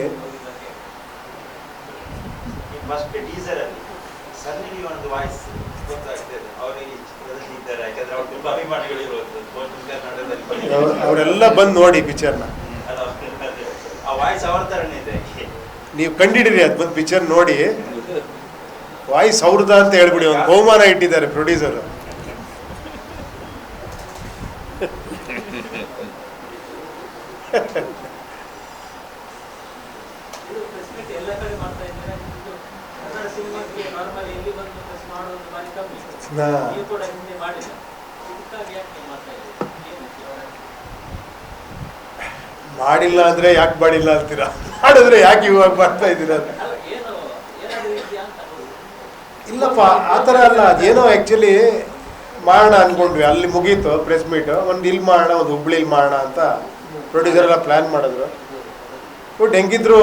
ಫಸ್ಟ್ ಟೀಸರ್ ಅಲ್ಲಿ ಸನ್ನಿಗೆ ಒಂದು ವಾಯ್ಸ್ ಗೊತ್ತಾಗ್ತದೆ ಅವರಿಗೆ ಈ ಚಿತ್ರದಲ್ಲಿ ಇದ್ದಾರೆ, ಯಾಕಂದ್ರೆ ಅವ್ರು ತುಂಬಾ ಅಭಿಮಾನಿಗಳು ಇರೋದು ಕನ್ನಡದಲ್ಲಿ. ಅವರೆಲ್ಲ ಬಂದು ನೋಡಿ ಪಿಕ್ಚರ್ನ, ಆ ವಾಯ್ಸ್ ಅವ್ರ ತರನೇ ಇದೆ. ನೀವು ಕಂಡಿಡಿರಿ, ಅದು ಬಂದು ಪಿಕ್ಚರ್ ನೋಡಿ ವಾಯ್ಸ್ ಅವ್ರದ ಅಂತ ಹೇಳ್ಬಿಡಿ. ಒಂದು ಬಹುಮಾನ ಇಟ್ಟಿದ್ದಾರೆ ಪ್ರೊಡ್ಯೂಸರ್. ಎಲ್ಲ ಕಡೆ ಮಾಡ್ತಾ ಇದ್ದಾರೆ. ಕನ್ನಡ ಸಿನಿಮಾಕ್ಕೆ ನಾರ್ಮಲಿ ಎಲ್ಲಿ ಬಂದು ಪ್ರೆಸ್ ಮಾಡೋದು ಬಾರಿ ಕಮ್ಮಿ. ನೀವು ಕೂಡ ಹಿಂದೆ ಮಾಡಿಲ್ಲ, ಇದಕ್ಕಾಗಿ ಯಾಕೆ ಮಾಡ್ತಾ ಇದ್ದೀರಿ? ಮಾಡಿಲ್ಲ ಅಂದ್ರೆ ಯಾಕೆ ಮಾಡಿಲ್ಲ ಅಂತೀರಾ? ಮಾಡಿದ್ರೆ ಯಾಕೆ ಇವಾಗ ಮಾಡ್ತಾ ಇದ್ದೀರಾ? ಅಲ್ಲ, ಏನು ಏನಾದರೂ ಇದೆಯಾ ಅಂತ. ಇಲ್ಲಪ್ಪ, ಆ ಥರ ಅಲ್ಲ. ಅದೇನೋ ಆ್ಯಕ್ಚುಲಿ ಮಾಡೋಣ ಅಂದ್ಕೊಂಡ್ವಿ, ಅಲ್ಲಿ ಮುಗೀತು ಪ್ರೆಸ್ ಮೀಟು. ಒಂದು ಇಲ್ಲಿ ಮಾಡೋಣ, ಒಂದು ಹುಬ್ಳಿಲಿ ಮಾಡೋಣ ಅಂತ ಪ್ರೊಡ್ಯೂಸರ್ ಎಲ್ಲ ಪ್ಲ್ಯಾನ್ ಮಾಡಿದ್ರು. ಬಟ್ ಹೆಂಗಿದ್ರು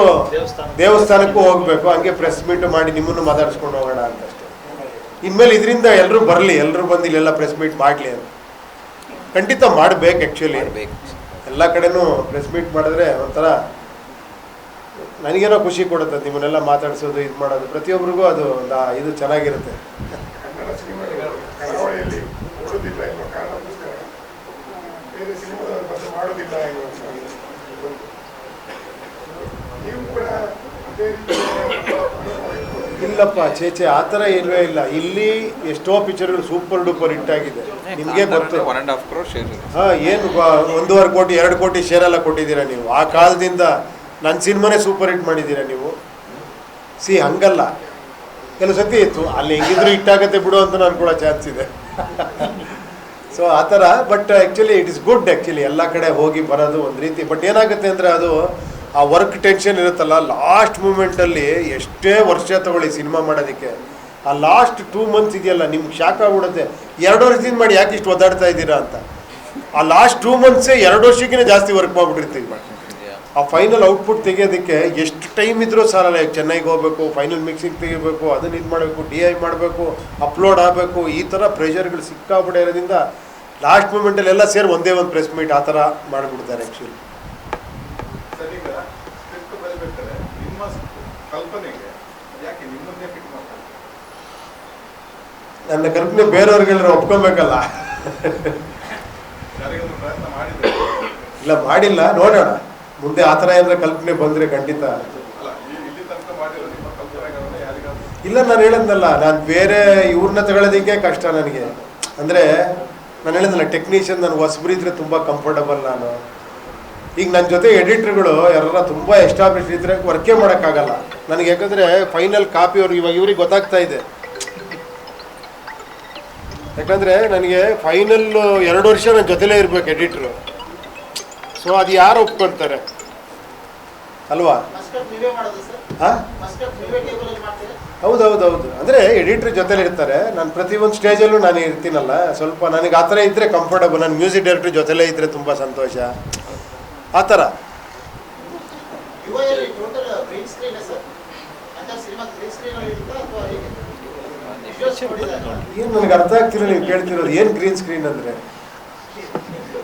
ದೇವಸ್ಥಾನಕ್ಕೂ ಹೋಗ್ಬೇಕು, ಹಂಗೆ ಪ್ರೆಸ್ ಮೀಟು ಮಾಡಿ ನಿಮ್ಮನ್ನು ಮಾತಾಡಿಸ್ಕೊಂಡು ಹೋಗೋಣ ಅಂತ ಅಷ್ಟೇ. ಇನ್ಮೇಲೆ ಇದರಿಂದ ಎಲ್ಲರೂ ಬರಲಿ, ಎಲ್ಲರೂ ಬಂದು ಇಲ್ಲೆಲ್ಲ ಪ್ರೆಸ್ ಮೀಟ್ ಮಾಡಲಿ ಅಂತ. ಖಂಡಿತ ಮಾಡಬೇಕು ಆ್ಯಕ್ಚುಲಿ. ಎಲ್ಲ ಕಡೆನೂ ಪ್ರೆಸ್ ಮೀಟ್ ಮಾಡಿದ್ರೆ ಒಂಥರ ನನಗೇನೋ ಖುಷಿ ಕೊಡುತ್ತೆ. ನಿಮ್ಮನ್ನೆಲ್ಲ ಮಾತಾಡಿಸೋದು, ಇದು ಮಾಡೋದು, ಪ್ರತಿಯೊಬ್ಬರಿಗೂ ಅದು ಇದು ಚೆನ್ನಾಗಿರುತ್ತೆ. ಕನ್ನಡ ಸಿನಿಮಾಗಳು ಕರಾವಳಿಯಲ್ಲಿ ಓಡೋದಿಲ್ಲ ಎನ್ನುವ ಕಾರಣಕ್ಕೋಸ್ಕರ ಬೇರೆ ಸಿನಿಮಾದವರು ಬಂದು ಮಾಡೋದಿಲ್ಲ ಎನ್ನುವ ನೀವು ಕೂಡ ಅದೇ ರೀತಿ ಇಲ್ಲಪ್ಪ, ಚೇಚೆ ಆ ಥರ ಇಲ್ಲವೇ ಇಲ್ಲ. ಇಲ್ಲಿ ಎಷ್ಟೋ ಪಿಕ್ಚರ್ಗಳು ಸೂಪರ್ ಡೂಪರ್ ಹಿಟ್ ಆಗಿದೆ, ನಿಮಗೆ ಗೊತ್ತು. 1.5 crore ಶೇರ್. ಹಾಂ, ಏನು 1.5 ಕೋಟಿ 2 ಕೋಟಿ ಶೇರ್ ಎಲ್ಲ ಕೊಟ್ಟಿದ್ದೀರಾ ನೀವು. ಆ ಕಾಲದಿಂದ ನನ್ನ ಸಿನಿಮಾನೇ ಸೂಪರ್ ಹಿಟ್ ಮಾಡಿದ್ದೀರಾ ನೀವು. ಹಂಗಲ್ಲ, ಕೆಲವು ಸತಿ ಇತ್ತು ಅಲ್ಲಿ ಹೆಂಗಿದ್ರು ಹಿಟ್ಟಾಗತ್ತೆ ಬಿಡು ಅಂತ ನಾನು ಕೂಡ ಚಾನ್ಸ್ ಇದೆ. ಸೊ ಆ ಥರ. But actually it is good. Actually ಎಲ್ಲ ಕಡೆ ಹೋಗಿ ಬರೋದು ಒಂದು ರೀತಿ. ಬಟ್ ಏನಾಗುತ್ತೆ ಅಂದರೆ ಅದು ಆ ವರ್ಕ್ ಟೆನ್ಷನ್ ಇರುತ್ತಲ್ಲ, ಲಾಸ್ಟ್ ಮೂಮೆಂಟಲ್ಲಿ ಎಷ್ಟೇ ವರ್ಷ ತಗೊಳ್ಳಿ ಸಿನಿಮಾ ಮಾಡೋದಕ್ಕೆ, ಆ ಲಾಸ್ಟ್ 2 months ಇದೆಯಲ್ಲ, ನಿಮ್ಗೆ ಶಾಕ್ ಆಗ್ಬಿಡುತ್ತೆ. 2 ವರ್ಷದಿಂದ ಮಾಡಿ ಯಾಕೆ ಇಷ್ಟು ಒದ್ದಾಡ್ತಾ ಇದ್ದೀರಾ ಅಂತ. ಆ ಲಾಸ್ಟ್ 2 months 2 ವರ್ಷಕ್ಕಿಂತ ಜಾಸ್ತಿ ವರ್ಕ್ ಮಾಡಿಬಿಟ್ಟಿರ್ತೀವಿ. ಆ ಫೈನಲ್ ಔಟ್ಪುಟ್ ತೆಗೆಯೋದಕ್ಕೆ ಎಷ್ಟು ಟೈಮ್ ಇದ್ರೂ ಸಾಲಲ್ಲ. ಚೆನ್ನೈಗೆ ಹೋಗಬೇಕು, ಫೈನಲ್ ಮಿಕ್ಸಿಂಗ್ ತೆಗಿಬೇಕು, ಅದನ್ನು ಇದು ಮಾಡಬೇಕು, DI ಮಾಡಬೇಕು, ಅಪ್ಲೋಡ್ ಆಗಬೇಕು, ಈ ಥರ ಪ್ರೆಷರ್ಗಳು ಸಿಕ್ಕಾಬಿಟ್ಟೆ ಇರೋದ್ರಿಂದ ಲಾಸ್ಟ್ ಮೂಮೆಂಟಲ್ಲಿ ಎಲ್ಲ ಸೇರಿ ಒಂದೇ ಒಂದು ಪ್ರೆಸ್ ಮೀಟ್ ಆ ಥರ ಮಾಡಿಬಿಡ್ತಾರೆ ಆ್ಯಕ್ಚುಲಿ. ಸರ್, ಈಗ ಸ್ಕ್ರಿಪ್ಟ್ ಬರೀಬೇಕಾದ್ರೆ ನಿಮ್ಮ ಕಲ್ಪನೆಗೆ ಯಾಕೆ ನಿಮ್ಮನ್ನೇ ಫಿಟ್ ಮಾಡ್ತಾರೆ? ನನ್ನ ಕಲ್ಪನೆ ಬೇರೆಯವ್ರಿಗೆಲ್ಲರೂ ಒಪ್ಕೊಬೇಕಲ್ಲ. ಯಾರಿಗಾದ್ರೂ ಪ್ರಯತ್ನ ಮಾಡಿದ್ರೆ? ಇಲ್ಲ, ಮಾಡಿಲ್ಲ. ನೋಡೋಣ ಮುಂದೆ ಆ ಥರ ಏನಾರ ಕಲ್ಪನೆ ಬಂದರೆ ಖಂಡಿತ. ಅಲ್ಲ, ಇಲ್ಲಿ ತನಕ ಮಾಡಿರೋ ನಿಮ್ಮ ಕಲ್ಪನೆಗಳನ್ನ ಯಾರಿಗಾದ್ರೂ? ಇಲ್ಲ, ನಾನು ಹೇಳದ್ನಲ್ಲ, ನಾನು ಬೇರೆ ಇವ್ರನ್ನ ತಗೊಳ್ಳೋದಕ್ಕೆ ಕಷ್ಟ ನನಗೆ. ಅಂದರೆ ನಾನು ಹೇಳಿದ್ನಲ್ಲ, ಟೆಕ್ನಿಷಿಯನ್ ನಾನು ಹೊಸಬ್ರಿದ್ರೆ ತುಂಬ ಕಂಫರ್ಟಬಲ್ ನಾನು. ಈಗ ನನ್ನ ಜೊತೆ ಎಡಿಟ್ರ್ಗಳು ಯಾರ ತುಂಬ ಎಸ್ಟಾಬ್ಲಿಷ್ ಇದ್ದರೆ ವರ್ಕೇ ಮಾಡೋಕ್ಕಾಗಲ್ಲ ನನಗೆ. ಯಾಕಂದರೆ ಫೈನಲ್ ಕಾಪಿ ಅವ್ರಿಗೆ ಇವಾಗ ಇವ್ರಿಗೆ ಗೊತ್ತಾಗ್ತಾ ಇದೆ. ಯಾಕಂದರೆ ನನಗೆ ಫೈನಲ್ 2 ವರ್ಷ ನನ್ನ ಜೊತೆಲೇ ಇರಬೇಕು ಎಡಿಟ್ರು. ಸೊ ಅದು ಯಾರು ಒಪ್ಕೊಳ್ತಾರೆ ಅಲ್ವಾ? ಮಸ್ಕಟ್ ನೀವೇ ಮಾಡೋದು ಸರ್? ಹಾಂ, ಮಸ್ಕಟ್ ನೀವೇ ಟೇಬಲಲ್ಲಿ ಮಾಡ್ತೀರಾ? ಹೌದು. ಅಂದರೆ ಎಡಿಟ್ರ್ ಜೊತೆಲಿ ಇರ್ತಾರೆ. ನಾನು ಪ್ರತಿಯೊಂದು ಸ್ಟೇಜಲ್ಲೂ ನಾನು ಇರ್ತೀನಲ್ಲ, ಸ್ವಲ್ಪ ನನಗೆ ಆ ಥರ ಇದ್ದರೆ ಕಂಫರ್ಟಬಲ್. ನಾನು ಮ್ಯೂಸಿಕ್ ಡೈರೆಕ್ಟ್ರ್ ಜೊತೆಲೇ ಇದ್ದರೆ ತುಂಬ ಸಂತೋಷ, ಆ ಥರ. ಯುವಲ್ಲಿ ಟೋಟಲ್ ಗ್ರೀನ್ ಸ್ಕ್ರೀನ್ ಸರ್? ಅಂತ ಸಿನಿಮಾ ಗ್ರೀನ್ ಸ್ಕ್ರೀನಲ್ಲಿ ಇರುತ್ತಾ ಅಥವಾ ಹೇಗೆ? ವಿಜುವಲ್ಸ್ ನೋಡಿದಾಗ ಏನು ನನಗೆ ಅರ್ಥ ಆಗ್ತಿಲ್ಲ ನೀವು ಕೇಳ್ತಿರೋದು. ಏನು ಗ್ರೀನ್ ಸ್ಕ್ರೀನ್ ಅಂದರೆ?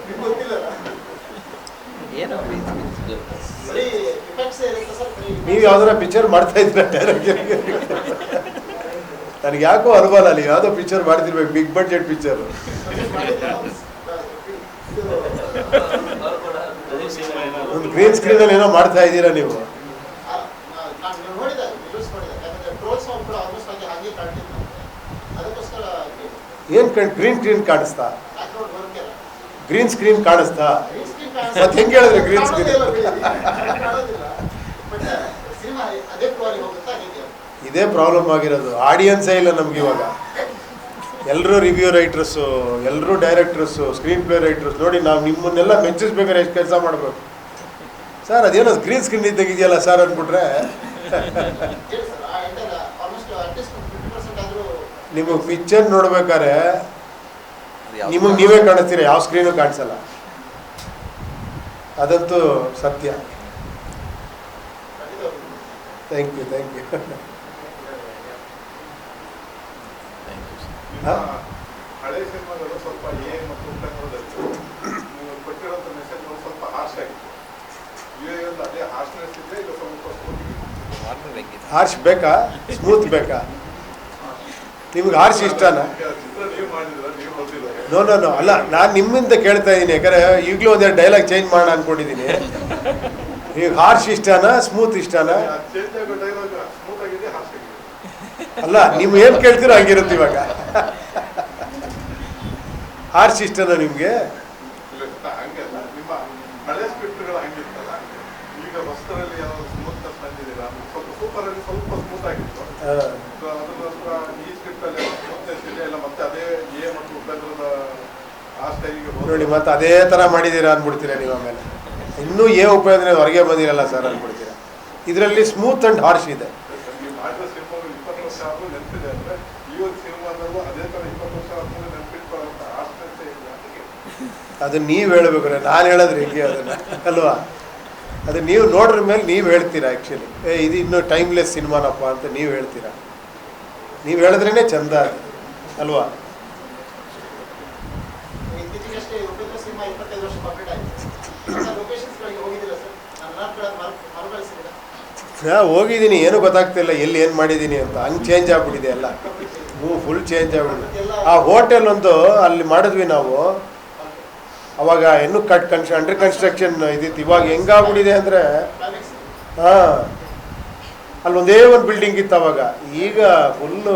ನಿಮ್ಗೆ ಗೊತ್ತಿಲ್ಲಲ್ಲ? ಏನು ಬರೀ ಇಫೆಕ್ಟ್ಸ್ ಇರುತ್ತೆ ಸರ್? ನೀವು ಯಾವ್ದಾರ ಪಿಕ್ಚರ್ ಮಾಡ್ತಾ ಇದ್ದೀರಾ ಡೈರೆಕ್ಟರ್? ನನಗೆ ಯಾಕೋ ಅನುಭವ. ನೀವು ಯಾವುದೋ ಪಿಕ್ಚರ್ ಮಾಡ್ತಿರ್ಬೇಕು, ಬಿಗ್ ಬಡ್ಜೆಟ್ ಪಿಕ್ಚರ್. ಒಂದು ಗ್ರೀನ್ ಸ್ಕ್ರೀನಲ್ಲಿ ಏನೋ ಮಾಡ್ತಾ ಇದ್ದೀರಾ ನೀವು? ನಾನು ನೋಡಿದಾಗ ವಿಜುವಲ್ಸ್ ನೋಡಿದಾಗ, ಯಾಕಂದ್ರೆ ಟ್ರೋಲ್ಸ್ ಕೂಡ ಆಲ್ಮೋಸ್ಟ್ ಹಾಗೆ ಕಾಣ್ತಿತ್ತು, ಅದಕ್ಕೋಸ್ಕರ ಏನು ಗ್ರೀನ್ ಸ್ಕ್ರೀನ್ ಕಾಣಿಸ್ತಾ? ಬ್ಯಾಕ್ಗ್ರೌಂಡ್ ವರ್ಕ್ ಎಲ್ಲ ಗ್ರೀನ್ ಸ್ಕ್ರೀನ್ ಕಾಣಿಸ್ತಾ? ಗ್ರೀನ್ ಸ್ಕ್ರೀನ್ ಮತ್ತೆ ಹೆಂಗೆ ಹೇಳಿದ್ರೆ ಗ್ರೀನ್ ಸ್ಕ್ರೀನ್? ಕಾಣೋದಿಲ್ಲ, ಬಟ್ ಸಿನಿಮಾ ಅದೇ ಫ್ಲೋರಿಗೆ ಹೋಗುತ್ತಾ ಹೇಗೆ? ಇದೇ ಪ್ರಾಬ್ಲಮ್ ಆಗಿರೋದು. ಆಡಿಯನ್ಸೇ ಇಲ್ಲ ನಮ್ಗೆ ಇವಾಗ. ಎಲ್ಲರೂ ರಿವ್ಯೂ ರೈಟರ್ಸು, ಎಲ್ಲರೂ ಡೈರೆಕ್ಟರ್ಸು, ಸ್ಕ್ರೀನ್ ಪ್ಲೇ ರೈಟರ್ಸ್. ನೋಡಿ, ನಾವು ನಿಮ್ಮನ್ನೆಲ್ಲ ಮೆಚ್ಚಿಸ್ಬೇಕಾದ್ರೆ ಎಷ್ಟು ಕೆಲಸ ಮಾಡಬೇಕು ಸರ್. ಅದೇನೋ ಗ್ರೀನ್ ಸ್ಕ್ರೀನ್ ಇದ್ದಾಗಿದೆಯಲ್ಲ ಸರ್ ಅಂದ್ಬಿಟ್ರೆ ನಿಮಗೆ ಪಿಕ್ಚರ್ ನೋಡ್ಬೇಕಾದ್ರೆ ನಿಮಗೆ ನೀವೇ ಕಾಣಿಸ್ತೀರ, ಯಾವ ಸ್ಕ್ರೀನು ಕಾಣಿಸಲ್ಲ. ಅದಂತೂ ಸತ್ಯ. Thank you. ಹಳೆ ಸಿನಿಮಾಗಳು ಸ್ವಲ್ಪ ಎ ಮತ್ತು ಕನ್ನಡದಲ್ಲಿ ನೀವು ಕೊಟ್ಟಿರೋಂಥ ಮೆಸೇಜ್ಗಳು ಸ್ವಲ್ಪ ಹಾರ್ಶ್ ಆಗಿತ್ತು. ಇವಾಗ ಅದೇ ಹಾರ್ಶ್ನೆಸ್ ಇದ್ರೆ ಈಗ ಸ್ವಲ್ಪ ಹಾರ್ಶ್ ಬೇಕಾ, ಸ್ಮೂತ್ ಬೇಕಾ? ನಿಮ್ಗೆ ಹಾರ್ಶ್ ಇಷ್ಟನಾ? ಚಿತ್ರ ನೀವು ಮಾಡಿದ್ರೆ ನೀವು ಹೋಗಿಲ್ಲ. ನೋ ಅಲ್ಲ, ನಾನು ನಿಮ್ಮಿಂದ ಕೇಳ್ತಾ ಇದ್ದೀನಿ. ಯಾಕಂದರೆ ಈಗಲೂ ಒಂದೆರಡು ಡೈಲಾಗ್ ಚೇಂಜ್ ಮಾಡೋಣ ಅಂದ್ಕೊಂಡಿದ್ದೀನಿ. ಈಗ ಹಾರ್ಶ್ ಇಷ್ಟನಾ, ಸ್ಮೂತ್ ಇಷ್ಟನಾ? ಚೇಂಜ್ ಆಗೋ ಡೈಲಾಗ್ ಸ್ಮೂತ್ ಆಗಿದೆ, ಹಾರ್ಶ್ ಆಗಿದೆ. ಅಲ್ಲ, ನೀವು ಏನು ಕೇಳ್ತೀರೋ ಹಂಗಿರುತ್ತೆ ಇವಾಗ. ಹಾರ್ಶ್ ಇಷ್ಟನಾ ನಿಮಗೆ? ಹಂಗೆಲ್ಲ ನಿಮ್ಮ ಹಳೆ ಸ್ಕ್ರಿಪ್ಟ್ಗಳು ಹಂಗಿರ್ತಲ್ಲ, ಈಗ ಹೊಸರಲ್ಲಿ ಯಾವ್ದು ಸ್ಮೂತ್ನೆಸ್ ಬಂದಿದ್ದೀರಾ? ಸ್ವಲ್ಪ ಸೂಪರಲ್ಲಿ ಸ್ವಲ್ಪ ಸ್ಮೂತ್ ಆಗಿತ್ತು. ಸೊ ಅದಕ್ಕೋಸ್ಕರ ಈ ಸ್ಕ್ರಿಪ್ಟ್ ಅಲ್ಲಿ ಸ್ಮೂತ್ನೆಸ್ ಇದೆ ಇಲ್ಲ, ಮತ್ತೆ ಅದೇ ಎ ಮತ್ತು ಉಪೇಂದ್ರದ ಆ ಸ್ಟೈಲಿಗೆ ನೋಡಿ, ಮತ್ತೆ ಅದೇ ಥರ ಮಾಡಿದ್ದೀರಾ ಅಂದ್ಬಿಡ್ತೀರಾ ನೀವು. ಆಮೇಲೆ ಇನ್ನೂ ಉಪೇಂದ್ರ ಹೊರಗೆ ಬಂದಿರಲ್ಲ ಸರ್ ಅಂದ್ಬಿಡ್ತೀರಾ. ಇದರಲ್ಲಿ ಸ್ಮೂತ್ ಆ್ಯಂಡ್ ಹಾರ್ಶ್ ಇದೆ. ನೀವು ಮಾಡಿದ ಸಿನಿಮಾಗಳು 20 ವರ್ಷ ಆದರೂ ನೆನಪಿದೆ ಅಂದರೆ ಈ ಒಂದು ಸಿನಿಮಾದಲ್ಲೂ ಅದೇ ಥರ 20 ವರ್ಷ ಆದ್ಮೇಲೆ ನೆನಪಿಟ್ಕೊಳ್ಳೋಂಥ ಆಸ್ಪತ್ರೆ ಇದೆ. ಅದಕ್ಕೆ ಅದನ್ನು ನೀವು ಹೇಳ್ಬೇಕಾರೆ ನಾನು ಹೇಳೋದ್ರೆ ಹೇಗೆ ಅದನ್ನು ಅಲ್ವಾ? ಅದು ನೀವು ನೋಡ್ರ ಮೇಲೆ ನೀವು ಹೇಳ್ತೀರಾ. ಆ್ಯಕ್ಚುಲಿ ಇದು ಇನ್ನೂ ಟೈಮ್ಲೆಸ್ ಸಿನಿಮಾನಪ್ಪ ಅಂತ ನೀವು ಹೇಳ್ತೀರಾ. ನೀವು ಹೇಳಿದ್ರೇ ಚಂದ ಅದು ಅಲ್ವಾ? ಇತ್ತೀಚೆಗಷ್ಟೇ ಉಪೇಂದ್ರ ಸಿನಿಮಾ 25 ವರ್ಷ ಕಂಪ್ಲೀಟ್ ಆಯಿತು. ಲೊಕೇಶನ್ಸ್ಗಳಿಗೆ ಹೋಗಿದ್ದೀರಾ ಸರ್? ಹೋಗಿದ್ದೀನಿ, ಏನೂ ಗೊತ್ತಾಗ್ತಿಲ್ಲ ಎಲ್ಲಿ ಏನು ಮಾಡಿದ್ದೀನಿ ಅಂತ. ಹಂಗೆ ಚೇಂಜ್ ಆಗ್ಬಿಟ್ಟಿದೆ ಎಲ್ಲ. ಫುಲ್ ಚೇಂಜ್ ಆಗ್ಬಿಟ್ಟಿದೆ. ಆ ಹೋಟೆಲ್ ಒಂದು ಅಲ್ಲಿ ಮಾಡಿದ್ವಿ ನಾವು, ಅವಾಗ ಇನ್ನೂ ಅಂಡರ್ ಕನ್ಸ್ಟ್ರಕ್ಷನ್ ಇದಿತ್ತು. ಇವಾಗ ಹೆಂಗಾಗ್ಬಿಟ್ಟಿದೆ ಅಂದರೆ, ಹಾಂ, ಅಲ್ಲೊಂದೇ ಒಂದು ಬಿಲ್ಡಿಂಗ್ ಇತ್ತು ಅವಾಗ. ಈಗ ಫುಲ್ಲು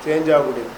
ಚೇಂಜ್ ಆಗ್ಬಿಟ್ಟಿದೆ.